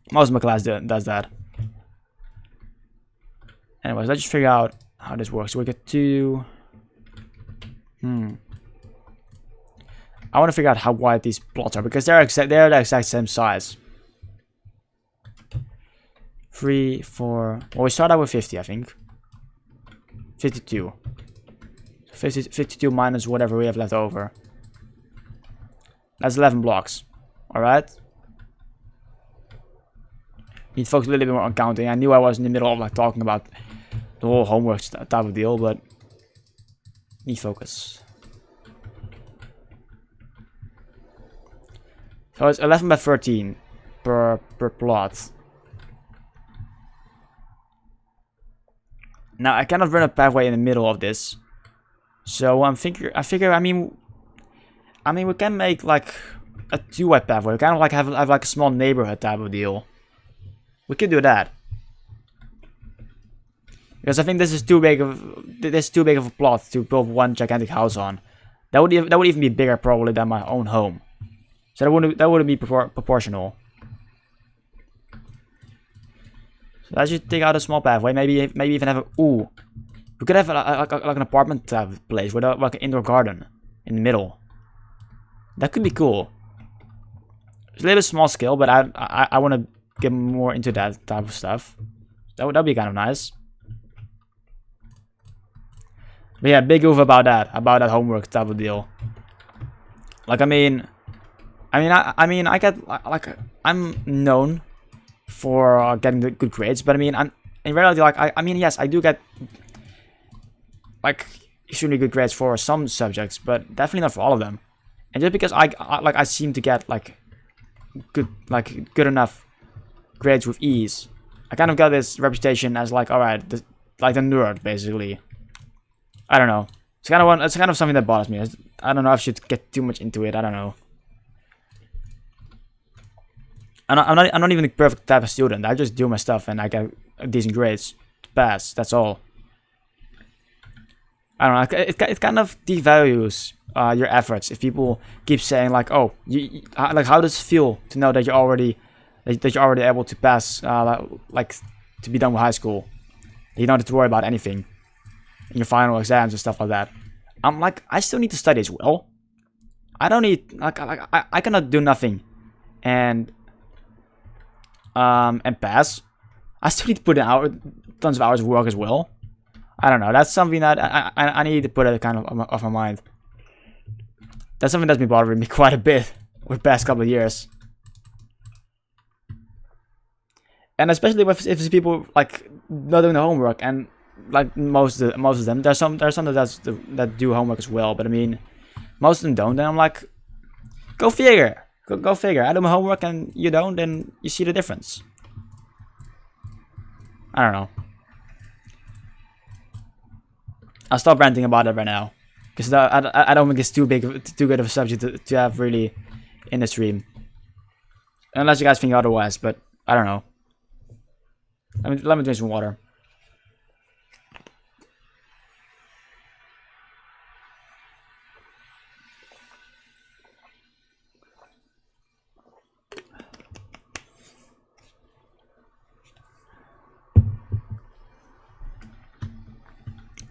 Most of my class does that. Anyways, let's just figure out how this works. So we get 2. I want to figure out how wide these plots are because they're the exact same size. 3, 4. Well, we start out with 50, I think. 52. 52 minus whatever we have left over. That's 11 blocks. Alright. Need to focus a little bit more on counting. I knew I was in the middle of like talking about the whole homework type of deal, but need focus. So it's 11 by 13 per plot. Now I cannot run a pathway in the middle of this, so I figure. I mean, we can make like a 2-way pathway. We kind of like have like a small neighborhood type of deal. We could do that because I think this is too big of a plot to build one gigantic house on. That would even be bigger probably than my own home. So that wouldn't be proportional. So I should take out a small pathway. Maybe even have a ooh. We could have like an apartment type of place with like an indoor garden in the middle. That could be cool. It's a little small scale, but I want to get more into that type of stuff. That'd be kind of nice. But yeah, big oof about that homework type of deal. Like I get like I'm known for getting the good grades, but I mean in reality like I mean yes I do get like extremely good grades for some subjects, but definitely not for all of them. And just because I seem to get like good enough grades with ease, I kind of got this reputation as like alright, like the nerd basically. I don't know. It's kind of something that bothers me. I don't know if I should get too much into it. I don't know. I'm not even the perfect type of student. I just do my stuff and I get decent grades to pass. That's all. I don't know. It kind of devalues your efforts if people keep saying like, oh, like how does it feel to know that you're already able to pass, like to be done with high school. You don't have to worry about anything in your final exams and stuff like that. I'm like, I still need to study as well. I don't need like I cannot do nothing and pass. I still need to put in tons of hours of work as well. I don't know. That's something that I need to put it kind of off my mind. That's something that's been bothering me quite a bit with the past couple of years. And especially if people like not doing the homework, and like most of them, there's some that do homework as well. But I mean, most of them don't. And I'm like, go figure. Go figure. I do my homework and you don't, then you see the difference. I don't know. I'll stop ranting about it right now, because I don't think it's too good of a subject to have really in the stream. Unless you guys think otherwise, but I don't know. Let me drink some water.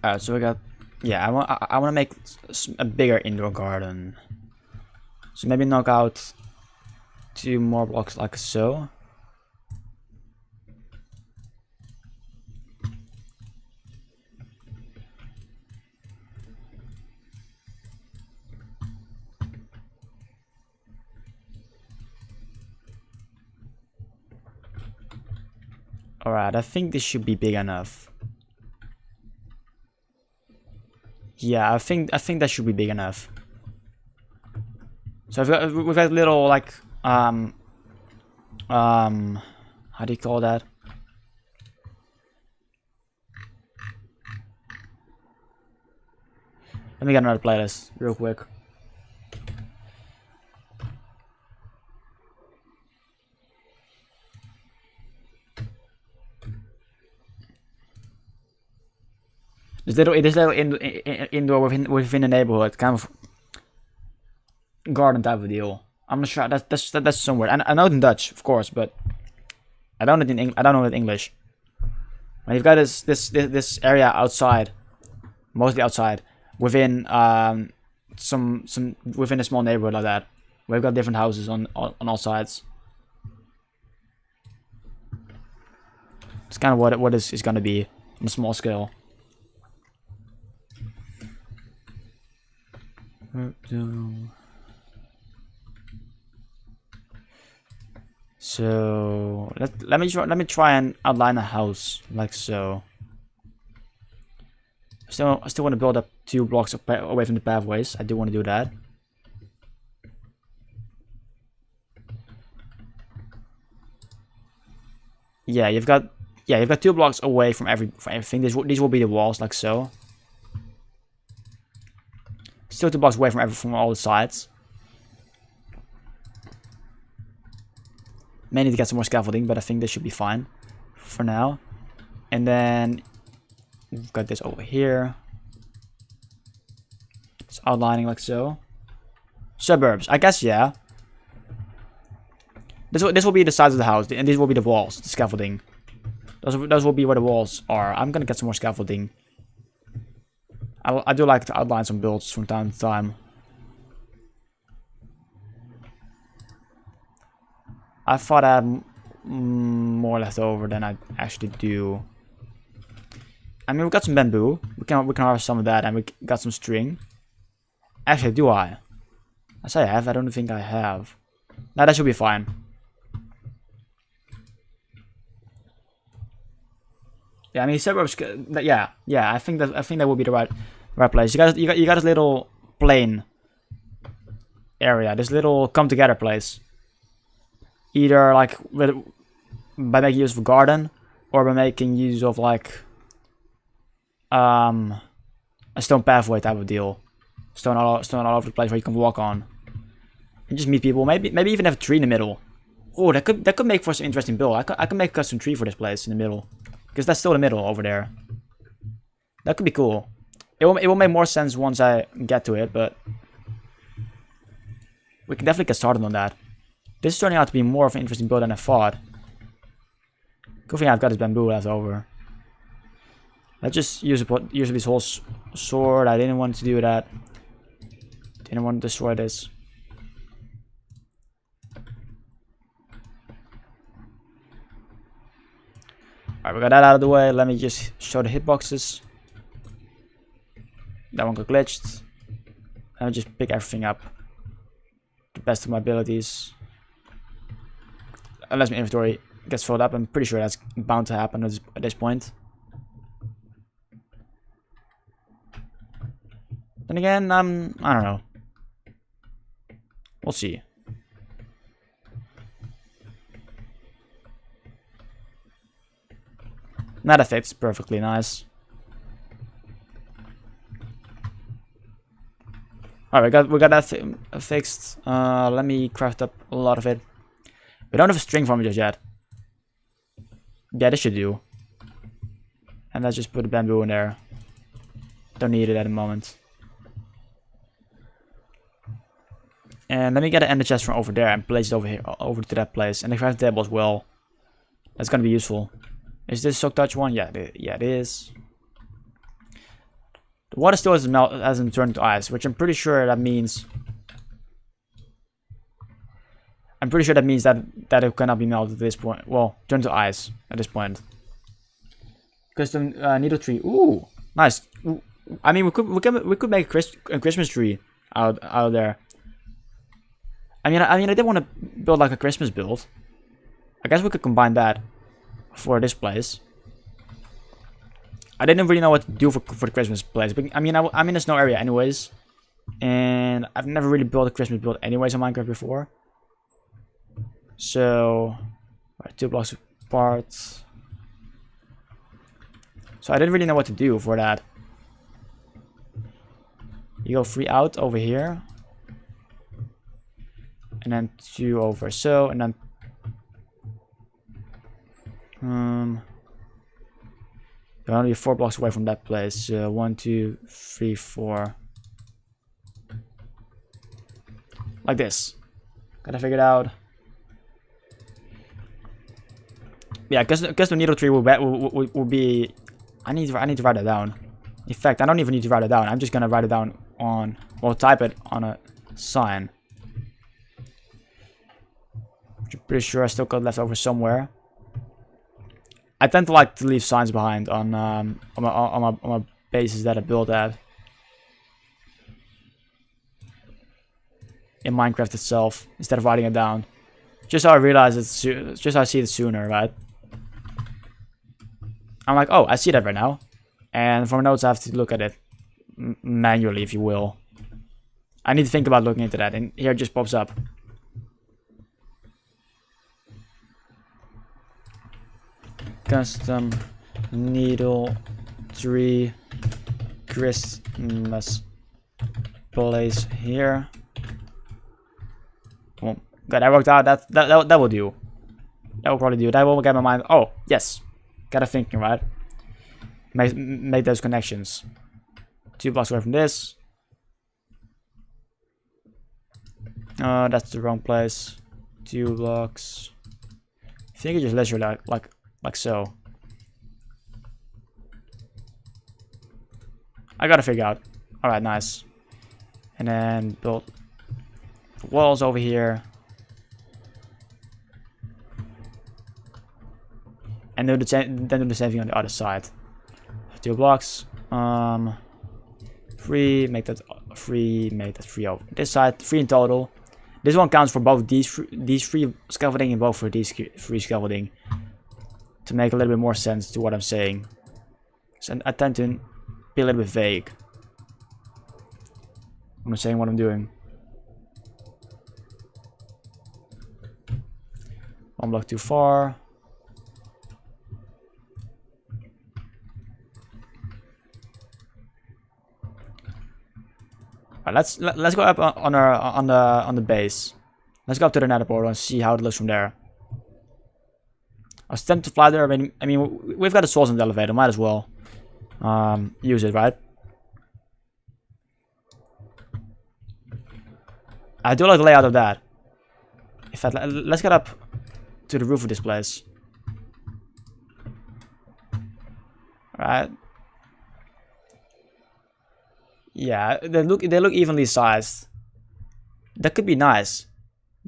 Alright, so we got, yeah, I want to make a bigger indoor garden. So maybe knock out 2 more blocks like so. Alright, I think this should be big enough. Yeah, I think that should be big enough. So we've got little like how do you call that? Let me get another playlist real quick. This little indoor within the neighborhood, kind of garden type of deal. I'm not sure. That's somewhere. And I know it in Dutch, of course, but I don't know it in English. And you've got this area outside, mostly outside, within some within a small neighborhood like that. We've got different houses on all sides. It's kind of what is going to be on a small scale. So let me try and outline a house like so. I still want to build up 2 blocks away from the pathways. I do want to do that. Yeah, you've got 2 blocks away from everything. These will be the walls like so. Still 2 blocks away from all the sides. May need to get some more scaffolding, but I think this should be fine for now. And then we've got this over here. It's outlining like so. Suburbs, I guess, yeah. This will be the sides of the house, and these will be the walls, the scaffolding. Those will be where the walls are. I'm gonna get some more scaffolding. I do like to outline some builds from time to time. I thought I had more left over than I actually do. I mean, we got some bamboo. We can harvest some of that, and we got some string. Actually, do I? I say I have. I don't think I have. Now that should be fine. Yeah, I mean, suburbs. Yeah. I think that will be the right place. You got this little plain area. This little come together place. Either like by making use of a garden, or by making use of like a stone pathway type of deal. Stone all over the place where you can walk on. And just meet people. Maybe even have a tree in the middle. Oh, that could make for some interesting build. I could make a custom tree for this place in the middle. Because that's still the middle over there. That could be cool. It will make more sense once I get to it, but we can definitely get started on that. This is turning out to be more of an interesting build than I thought. Good thing I've got this bamboo left over. Let's just use this whole sword. I didn't want to do that. Didn't want to destroy this. Alright, we got that out of the way. Let me just show the hitboxes. That one got glitched. Let me just pick everything up. The best of my abilities. Unless my inventory gets filled up, I'm pretty sure that's bound to happen at this point. Then again, I don't know. We'll see. That effect's perfectly nice. Alright, we got that fixed. Let me craft up a lot of it. We don't have a string farm just yet. Yeah, this should do. And let's just put the bamboo in there. Don't need it at the moment. And let me get an ender chest from over there and place it over here, over to that place. And the craft table as well. That's gonna be useful. Is this soak touch one? Yeah, it is. The water still hasn't turned to ice, which I'm pretty sure that means. I'm pretty sure that means that it cannot be melted at this point. Well, turn to ice at this point. Custom needle tree. Ooh, nice. Ooh. I mean, we could make a Christmas tree out there. I mean, I did want to build like a Christmas build. I guess we could combine that for this place. I didn't really know what to do for the Christmas place, but I mean, I'm in a snow area anyways, and I've never really built a Christmas build anyways on Minecraft before. So, right, 2 blocks apart. So I didn't really know what to do for that. You go 3 out over here, and then 2 over so, and then you're only 4 blocks away from that place. 1, 2, 3, 4. Like this. Gotta figure it out. Yeah, because the needle tree will be. I need to write it down. In fact, I don't even need to write it down. I'm just gonna write it down on, well, type it on a sign. I'm pretty sure I still got left over somewhere. I tend to like to leave signs behind on my bases that I built at in Minecraft itself, instead of writing it down, just so I realize it's just so I see it sooner, right? I'm like, oh, I see that right now, and for notes I have to look at it manually, if you will. I need to think about looking into that, and here it just pops up. Custom needle tree Christmas place here. Well, good, that worked out. That will do. That will probably do. That will get my mind. Oh, yes. Gotta thinking, right? Make those connections. 2 blocks away from this. That's the wrong place. 2 blocks. I think you just literally like so. I gotta figure out. Alright, nice. And then build walls over here. And then do the same thing on the other side. 2 blocks. 3, make that 3, make that 3 over this side. 3 in total. This one counts for both these 3 scaffolding and both for these 3 scaffolding. To make a little bit more sense to what I'm saying. So I tend to be a little bit vague when I'm saying what I'm doing. 1 block too far. Alright, let's go up on the base. Let's go up to the nether portal and see how it looks from there. I was tempted to fly there. I mean, we've got a source in the elevator. Might as well use it, right? I do like the layout of that. In fact, let's get up to the roof of this place. Alright. Yeah, they look evenly sized. That could be nice.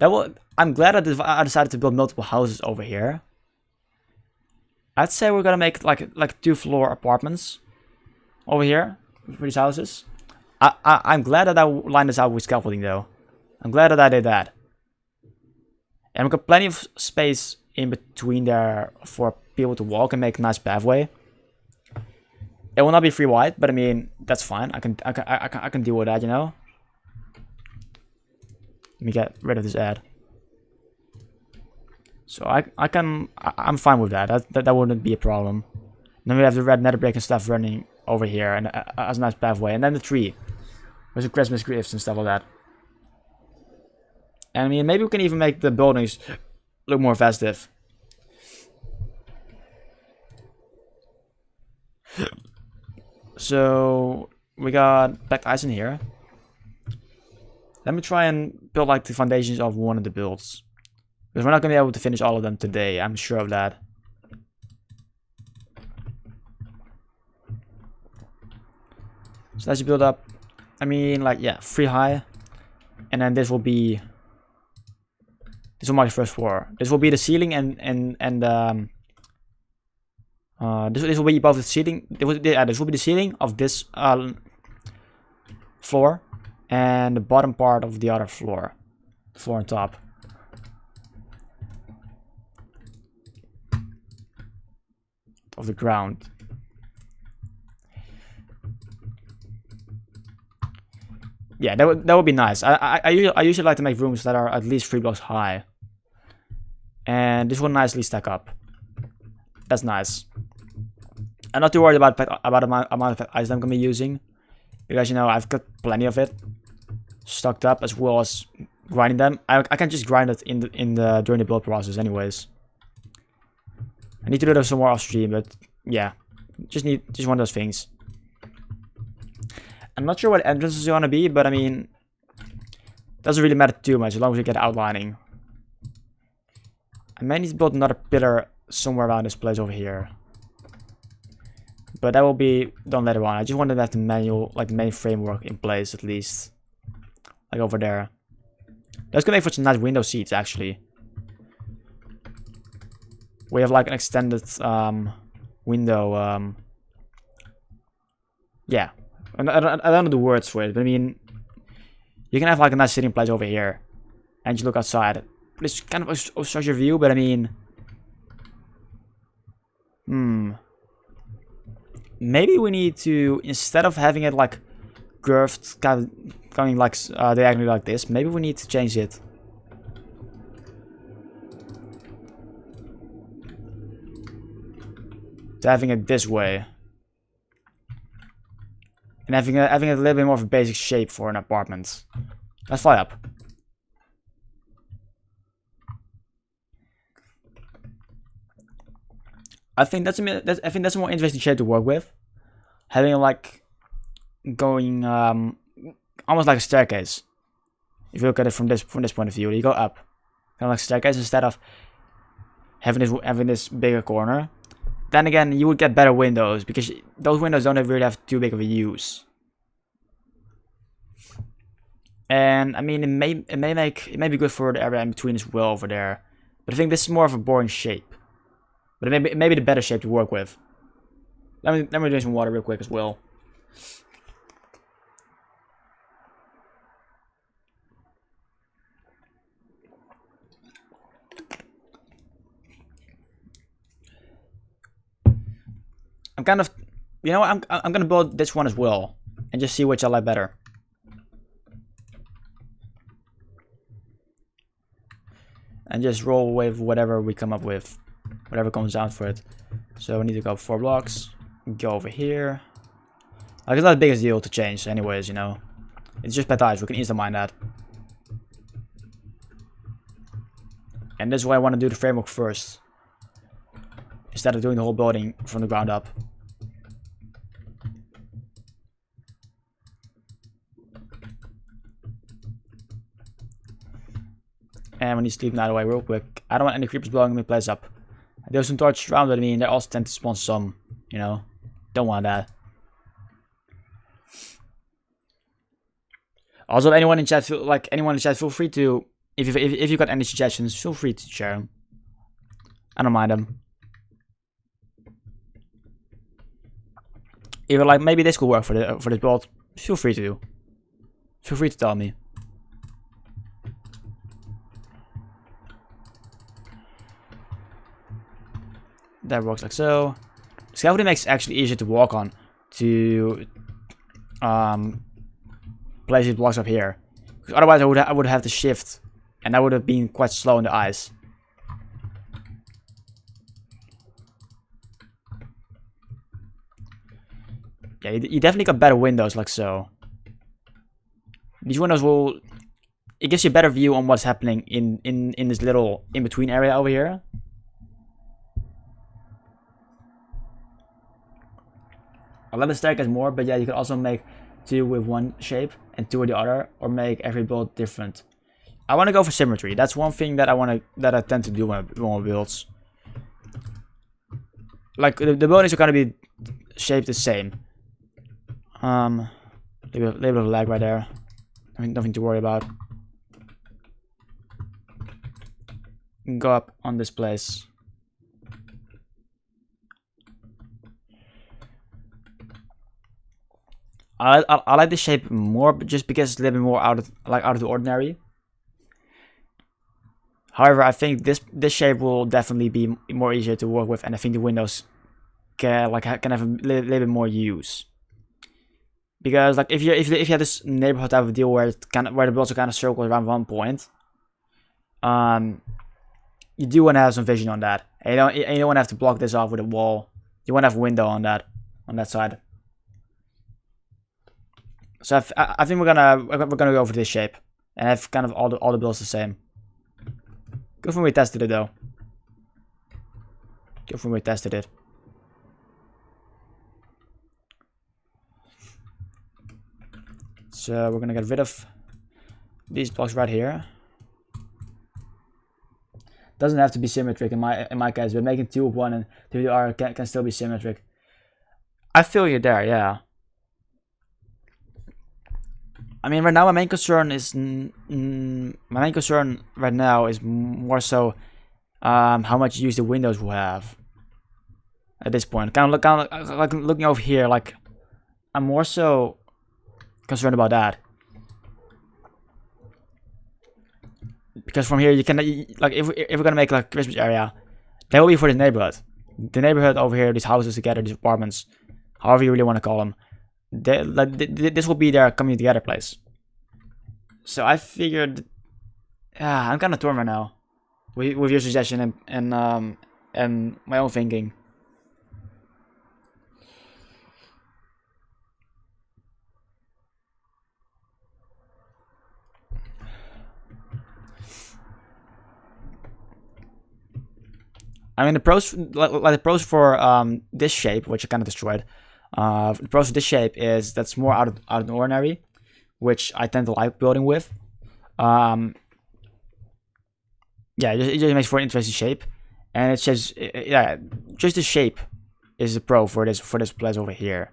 I'm glad I decided to build multiple houses over here. I'd say we're gonna make like 2-floor apartments over here for these houses. I'm glad that I lined this out with scaffolding though. I'm glad that I did that. And we've got plenty of space in between there for people to walk and make a nice pathway. It will not be free wide, but I mean that's fine. I can deal with that, you know. Let me get rid of this ad. So I'm fine with that. That wouldn't be a problem. Then we have the red nether brick and stuff running over here, and as a nice pathway, and then the tree with the Christmas gifts and stuff like that. And I mean, maybe we can even make the buildings look more festive. So we got black ice in here. Let me try and build like the foundations of one of the builds. Because we're not going to be able to finish all of them today, I'm sure of that. So let's build up, I mean, like, yeah, 3 high. And then this will be, this will be my first floor. This will be the ceiling this will be above the ceiling. This will be the ceiling of this floor. And the bottom part of the other floor. The floor on top. Of the ground. Yeah, that would be nice. I usually like to make rooms that are at least 3 blocks high. And this will nicely stack up. That's nice. I'm not too worried about the amount of ice I'm gonna be using. Because, you know, I've got plenty of it stocked up, as well as grinding them. I can just grind it during the build process anyways. I need to do that some more off stream, but yeah, just one of those things. I'm not sure what entrance is gonna be, but I mean, doesn't really matter too much as long as we get outlining. I may need to build another pillar somewhere around this place over here. But that will be done later on. I just wanted to have the manual, like the main framework in place at least. Like over there. That's gonna make for some nice window seats actually. We have like an extended window. Yeah, I don't know the words for it, but I mean, you can have like a nice sitting place over here, and you look outside. It's kind of obstructs your view, but I mean, maybe we need to, instead of having it like curved, kind of going like diagonally like this, maybe we need to change it. To having it this way. And having it a little bit more of a basic shape for an apartment. Let's fly up. I think that's a more interesting shape to work with. Having like going almost like a staircase. If you look at it from this point of view, you go up, kind of like a staircase instead of having this bigger corner. Then again, you would get better windows because those windows don't really have too big of a use. And I mean, it may be good for the area in between as well over there. But I think this is more of a boring shape. But it may be the better shape to work with. Let me drink some water real quick as well. I'm kind of, you know what, I'm gonna build this one as well, and just see which I like better. And just roll with whatever we come up with, whatever comes out for it. So we need to go 4 blocks, go over here. Like, it's not the biggest deal to change anyways, you know. It's just bad eyes, we can easily mind that. And this is why I want to do the framework first, instead of doing the whole building from the ground up. And we need to sleep that away real quick. I don't want any creepers blowing my place up. There's some torches around, but I mean, they also tend to spawn some, you know. Don't want that. Also, anyone in chat, feel free to, if you got any suggestions, feel free to share them. I don't mind them. Even like maybe this could work for this build. Feel free to. Feel free to tell me. That works like so. Scaffolding makes it actually easier to walk on. To place these blocks up here. Because otherwise I would have to shift, and that would have been quite slow in the eyes. Yeah, you definitely got better windows like so. These windows will, it gives you a better view on what's happening in this little in-between area over here. I love the staircase more, but yeah, you can also make 2 with one shape and 2 with the other, or make every build different. I want to go for symmetry. That's one thing that I tend to do when I builds. Like the buildings are gonna be shaped the same. Little bit of lag right there. Nothing to worry about. Go up on this place. I like this shape more, just because it's a little bit more out of the ordinary. However, I think this shape will definitely be more easier to work with, and I think the windows can have a little bit more use. Because like if you have this neighborhood type of deal where the builds are kind of circled around one point, you do want to have some vision on that. And you don't want to have to block this off with a wall. You want to have a window on that side. So I think we're gonna go for this shape and have kind of all the builds the same. Good when we tested it though. Good when we tested it. So we're gonna get rid of these blocks right here. Doesn't have to be symmetric in my case, but making 2 of one and 2 of the other can still be symmetric. I feel you there, yeah. I mean, right now my main concern is right now is more so how much use the windows will have at this point. Kind of like looking over here, like I'm more so concerned about that. Because from here you can like if we're gonna make like a Christmas area, that will be for the neighborhood. The neighborhood over here, these houses together, these apartments, however you really want to call them. This will be their coming together place. So I figured, yeah, I'm kind of torn right now with your suggestion and my own thinking. I mean, the pros, like the pros for this shape, which I kind of destroyed. The pros for this shape is that's more out of the ordinary, which I tend to like building with. Yeah, it just makes for an interesting shape, and it's just yeah, just the shape is the pro for this place over here,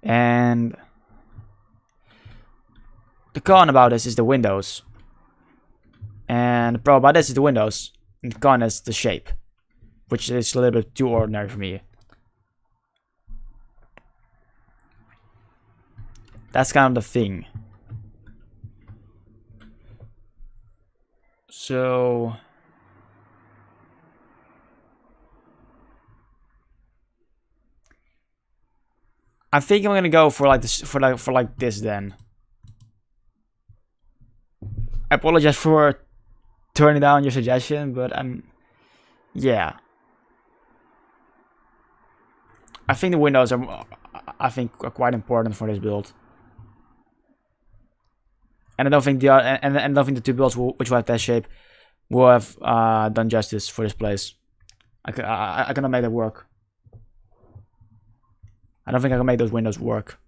and the con about this is the windows, and the pro about this is the windows, and the con is the shape, which is a little bit too ordinary for me. That's kind of the thing. So I think I'm gonna go for like this for like this then. I apologize for turning down your suggestion, but yeah. I think the windows are quite important for this build. And I don't think the two builds which will have that shape will have done justice for this place. I cannot make that work. I don't think I can make those windows work.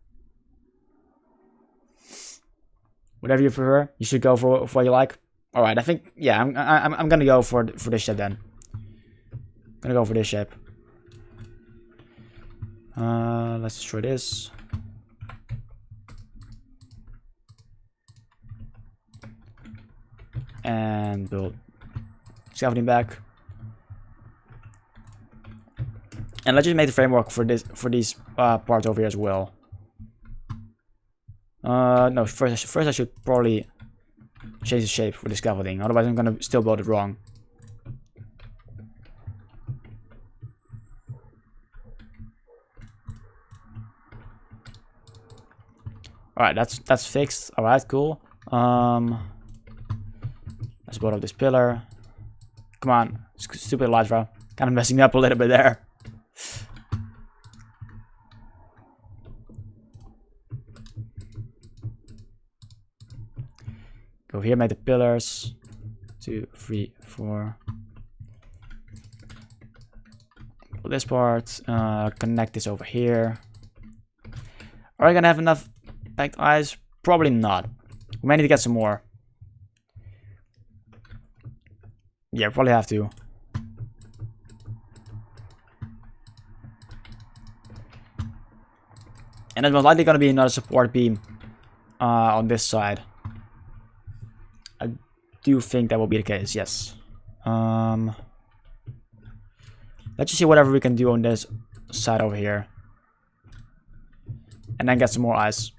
Whatever you prefer, you should go for what you like. All right, I think yeah, I'm gonna go for this shape then. I'm gonna go for this shape. Let's destroy this. And build scaffolding back. And let's just make the framework for these parts over here as well. No, first I should probably change the shape for the scaffolding. Otherwise, I'm gonna still build it wrong. All right, that's fixed. All right, cool. Let's build up this pillar. Come on, stupid Elytra. Kind of messing me up a little bit there. Go here, make the pillars. 2, 3, 4. Pull this part. Connect this over here. Are we gonna have enough packed ice? Probably not. We may need to get some more. Yeah, probably have to. And there's most likely going to be another support beam on this side. I do think that will be the case, yes. Let's just see whatever we can do on this side over here. And then get some more ice.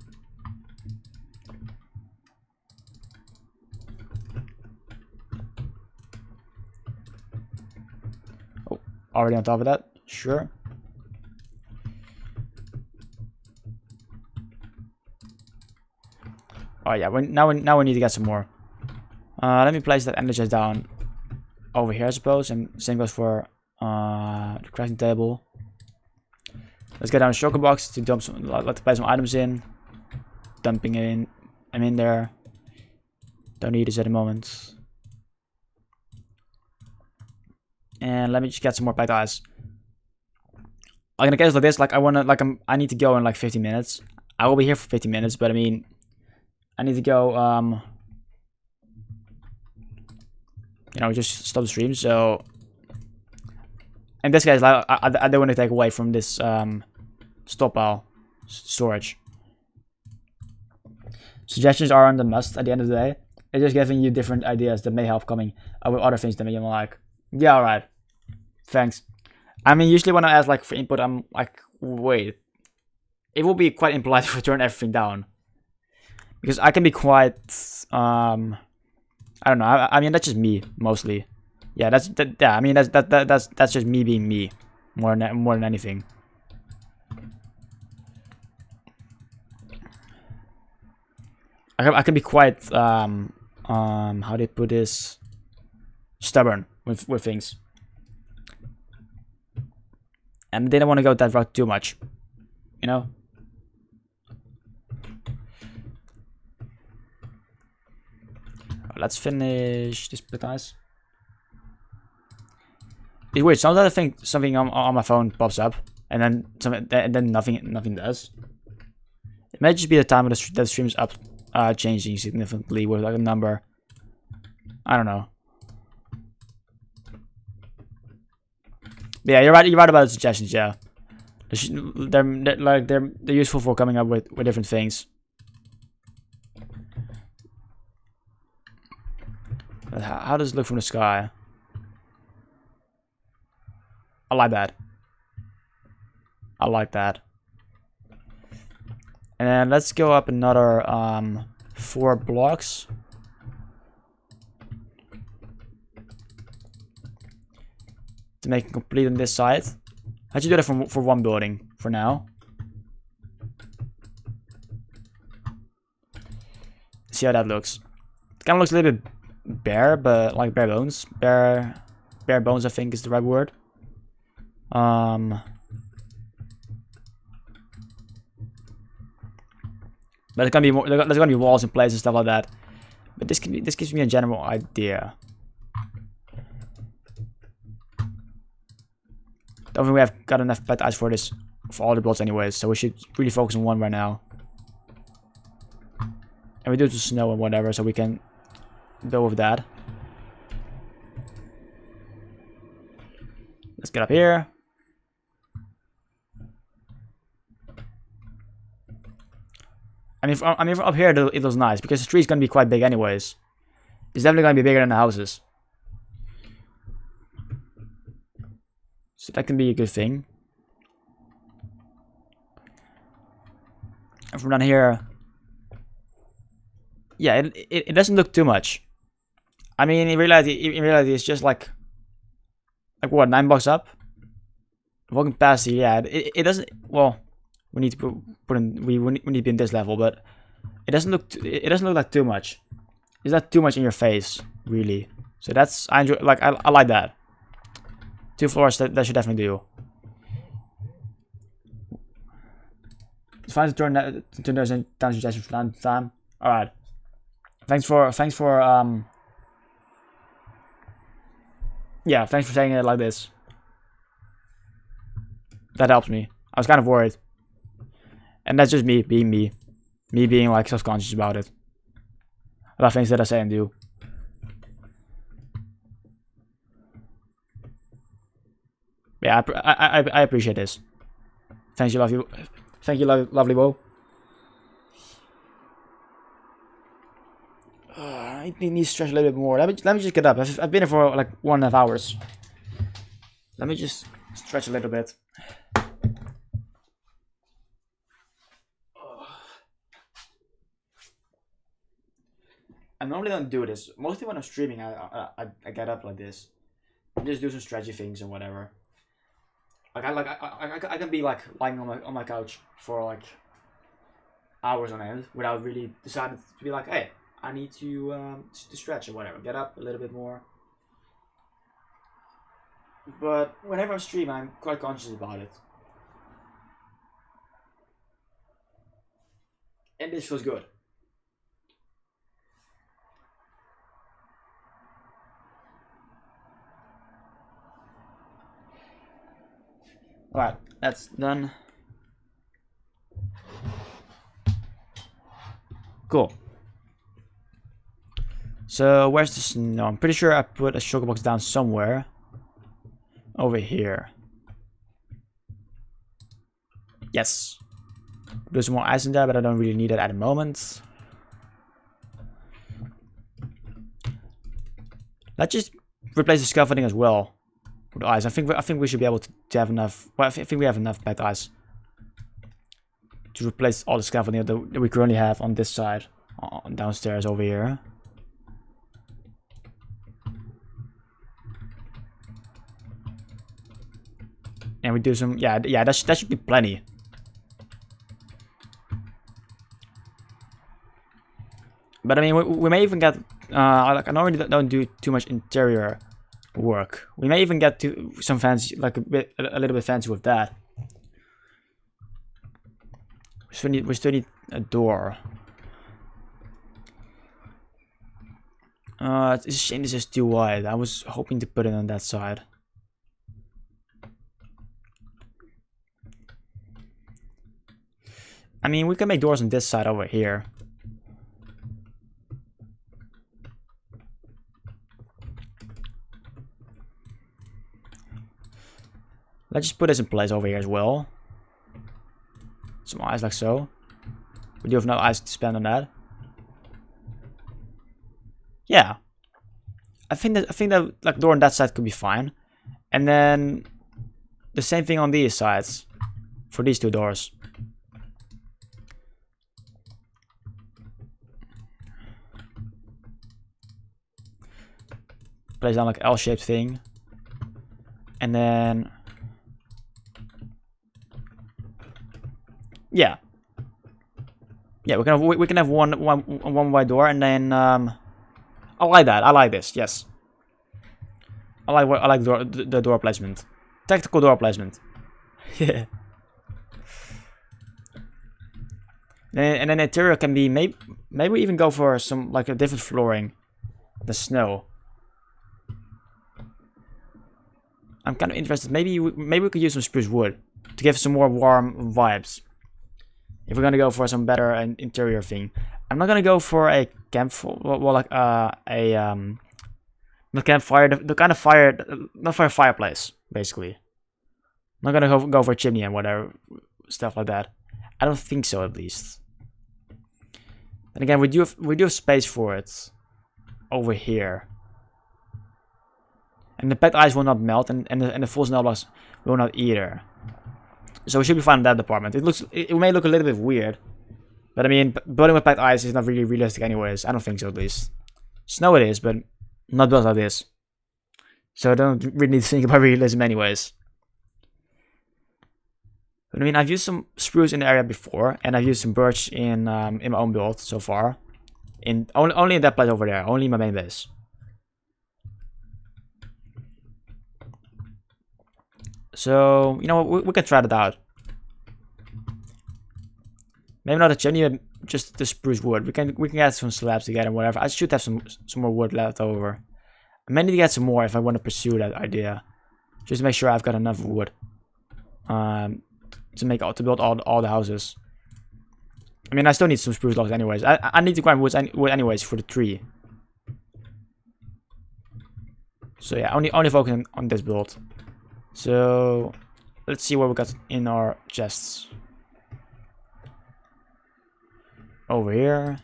Oh, already on top of that? Sure. Oh yeah, now we need to get some more. Let me place that energizer down over here, I suppose, and same goes for the crafting table. Let's get down a shulker box to dump some. Let's place some items in. Dumping in. I'm in there. Don't need this at the moment. And let me just get some more packed ice. I'm gonna case like this. Like I need to go in like 15 minutes. I will be here for 15 minutes, but I mean, I need to go, you know, just stop the stream. So, in this case, like, I don't want to take away from this, stockpile storage. Suggestions aren't a must at the end of the day. It's just giving you different ideas that may help coming up with other things that you might like. Yeah, alright. Thanks. I mean, usually when I ask like for input, I'm like, wait. It will be quite impolite if we turn everything down. Because I can be quite, I don't know. I mean, that's just me mostly. Yeah, yeah. I mean, that's just me being me, more than anything. I can be quite how do you put this, stubborn with things, and they don't want to go that route too much, you know. Let's finish this bit, guys. It's weird. Sometimes I think something on my phone pops up, and then nothing does. It might just be the time that the stream's up, changing significantly with like a number. I don't know. But yeah, you're right. You're right about the suggestions. Yeah, they're useful for coming up with different things. How does it look from the sky? I like that. I like that. And then let's go up another 4 blocks. To make it complete on this side. How'd you do that for one building for now? See how that looks. It kind of looks a little bit bare, but like bare bones. Bare bones, I think, is the right word. But there's gonna be more. There's gonna be walls in place and stuff like that. But this gives me a general idea. Don't think we have got enough pet eyes for this, for all the blocks anyways. So we should really focus on one right now. And we do the snow and whatever, so we can build with that. Let's get up here. I mean, from up here it looks nice because the tree is gonna be quite big anyways. It's definitely gonna be bigger than the houses, so that can be a good thing. And from down here, yeah, it doesn't look too much. I mean, in reality, it's just like what, 9 blocks up. Walking past here, yeah, it doesn't. Well, we need to put in. We need to be in this level, but it doesn't look. It doesn't look like too much. It's not too much in your face, really. So that's, I enjoy. Like I like that. 2 floors, that should definitely do. It's fine to turn those down suggestions from time to time. All right. Thanks for yeah, thanks for saying it like this. That helps me. I was kind of worried. And that's just me being me. Me being like self-conscious about it. About things that I say and do. Yeah, I appreciate this. Thank you, lovely Bo. I need to stretch a little bit more. Let me just get up. I've been here for like 1.5 hours. Let me just stretch a little bit. I normally don't do this. Mostly when I'm streaming, I get up like this. I just do some stretchy things and whatever. Like I can be like lying on my couch for like hours on end without really deciding to be like, hey, I need to stretch or whatever. Get up a little bit more. But whenever I'm streaming, I'm quite conscious about it. And this feels good. Alright, that's done. Cool. So, where's the snow? I'm pretty sure I put a sugar box down somewhere. Over here. Yes. There's more ice in there, but I don't really need it at the moment. Let's just replace the scaffolding as well with ice. I think we should be able to have enough. Well, I think we have enough packed ice to replace all the scaffolding that we currently have on this side, downstairs over here. And we do some, yeah, that should be plenty. But I mean, we may even get, like I normally don't do too much interior work. We may even get to some fancy, like a little bit fancy with that. We still need a door. It's a shame this is too wide. I was hoping to put it on that side. I mean, we can make doors on this side over here. Let's just put this in place over here as well. Some ice like so. We do have no ice to spend on that. Yeah. I think that like door on that side could be fine. And then the same thing on these sides for these two doors. Place down like L-shaped thing. And then yeah, we can have one wide door, and then I like that. I like this. Yes, I like the door placement, tactical door placement. Yeah. And then the interior can be maybe we even go for some like a different flooring, the snow. I'm kind of interested. Maybe we could use some spruce wood to give some more warm vibes. If we're gonna go for some better interior thing, I'm not gonna go for a campfire. Well, like not campfire, the kind of fire, not for a fireplace, basically. I'm not gonna go for a chimney and whatever stuff like that. I don't think so, at least. And again, we do have space for it over here, and the packed ice will not melt, and the full snow blocks will not either. So we should be fine in that department. It may look a little bit weird, but I mean, building with packed ice is not really realistic anyways. I don't think so, at least. Snow it is, but not built like this. So I don't really need to think about realism anyways. But I mean, I've used some spruce in the area before, and I've used some birch in my own build so far. Only in that place over there, only in my main base. So, you know, we can try that out. Maybe not a chimney, but just the spruce wood. We can get some slabs together and whatever. I should have some more wood left over. I may need to get some more if I want to pursue that idea. Just to make sure I've got enough wood. To build all the houses. I mean, I still need some spruce logs anyways. I need to grind wood anyways for the tree. So yeah, only focusing on this build. So let's see what we got in our chests. Over here,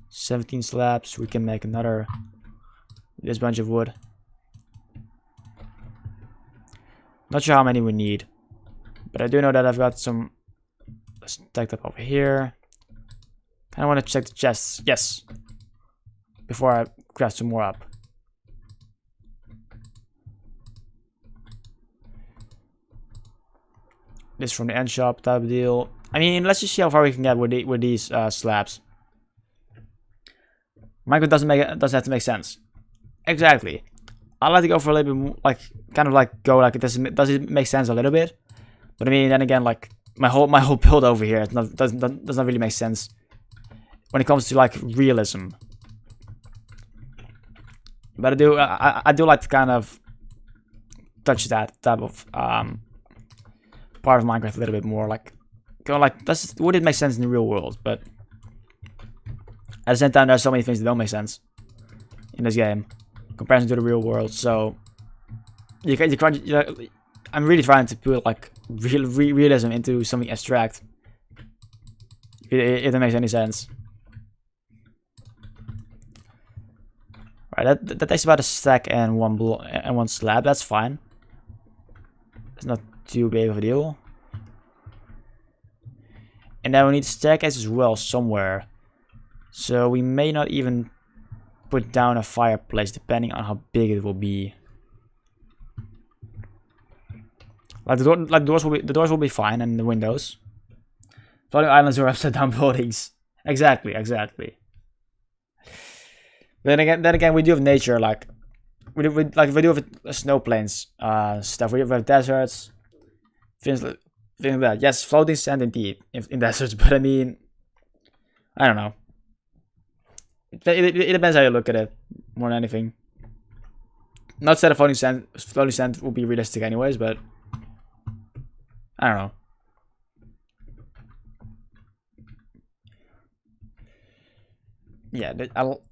17 slabs. We can make this bunch of wood. Not sure how many we need, but I do know that I've got some stacked up over here. Kind of want to check the chests, yes, before I craft some more up. This from the end shop type of deal. I mean, let's just see how far we can get with these slabs. Minecraft doesn't have to make sense. Exactly. I like to go for a little bit more, like kind of like go like does it make sense a little bit? But I mean, then again, like my whole build over here does not really make sense when it comes to like realism. But I do like to kind of touch that type of part of Minecraft a little bit more, like go like would it make sense in the real world? But at the same time, there's so many things that don't make sense in this game in comparison to the real world. So I'm really trying to put like realism into something abstract. If that makes any sense. Right, that takes about a stack and one slab. That's fine. It's not too big of a deal. And now we need staircase as well somewhere. So we may not even put down a fireplace depending on how big it will be. Like the doors will be fine, and the windows. Floating islands are upside down buildings. Exactly. But then again, we do have nature, like we do have snow plains, stuff. We have deserts, things like that. Yes, floating sand indeed in deserts, but I mean, I don't know. It depends how you look at it more than anything. Not that floating sand will be realistic anyways, but I don't know. Yeah,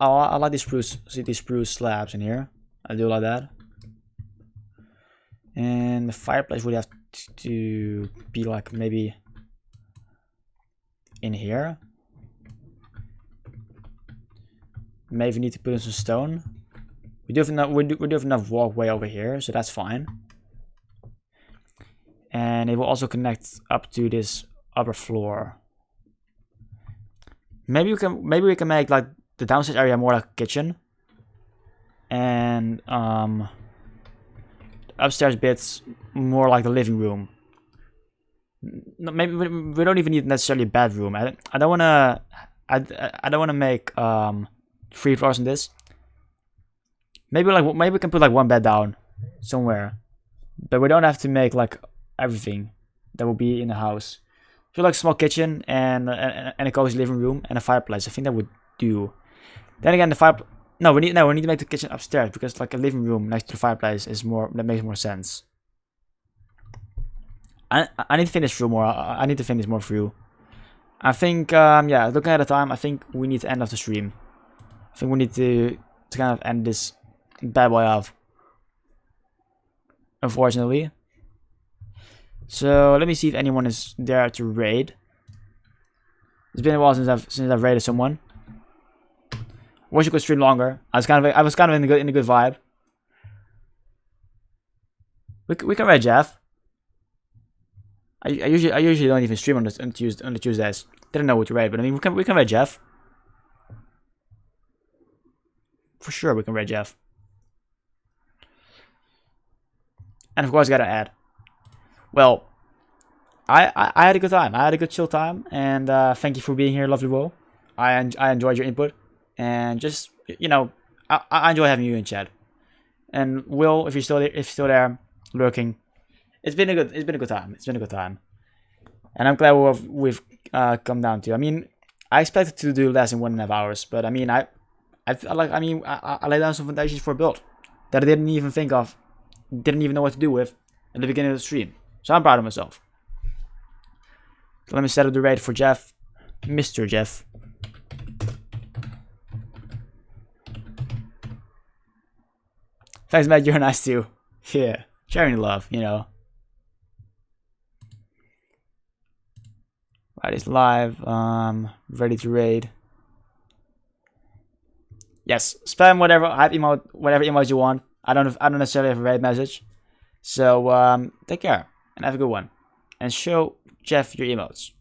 I like these spruce slabs in here. I do like that. And the fireplace would have to be like maybe in here. Maybe we need to put in some stone. We do have enough walkway over here, so that's fine. And it will also connect up to this upper floor. Maybe we can make like the downstairs area more like a kitchen, and upstairs bits more like the living room. Maybe we don't even need necessarily a bedroom. I don't wanna make 3 floors in this. Maybe we can put like one bed down somewhere, but we don't have to make like everything that will be in the house. So like a small kitchen and a cozy living room and a fireplace. I think that would do. Then again, we need to make the kitchen upstairs, because like a living room next to the fireplace that makes more sense. I need to finish through more. I need to finish more through. I think yeah, looking at the time, I think we need to end off the stream. I think we need to kind of end this bad boy off, unfortunately. So let me see if anyone is there to raid. It's been a while since I've raided someone. Wish you could stream longer. I was kind of in a good vibe. We can raid Jeff. I usually don't even stream on the Tuesdays. Didn't know what to raid, but I mean we can raid Jeff. For sure we can raid Jeff. And of course I gotta add. Well, I had a good time. I had a good chill time, and thank you for being here, lovely Will. I enjoyed your input, and just I enjoy having you in chat. And Will, if you're still there, lurking, it's been a good time. And I'm glad we've come down to. I mean, I expected to do less than 1.5 hours, but I mean I laid down some foundations for a build that I didn't even think of, didn't even know what to do with at the beginning of the stream. So I'm proud of myself. So let me set up the raid for Jeff. Mr. Jeff. Thanks, Matt. You're nice too. Yeah. Sharing love, Right, it's live. Ready to raid. Yes. Spam whatever hype emote, whatever emote you want. I don't necessarily have a raid message. So take care. And have a good one. And show Jeff your emotes.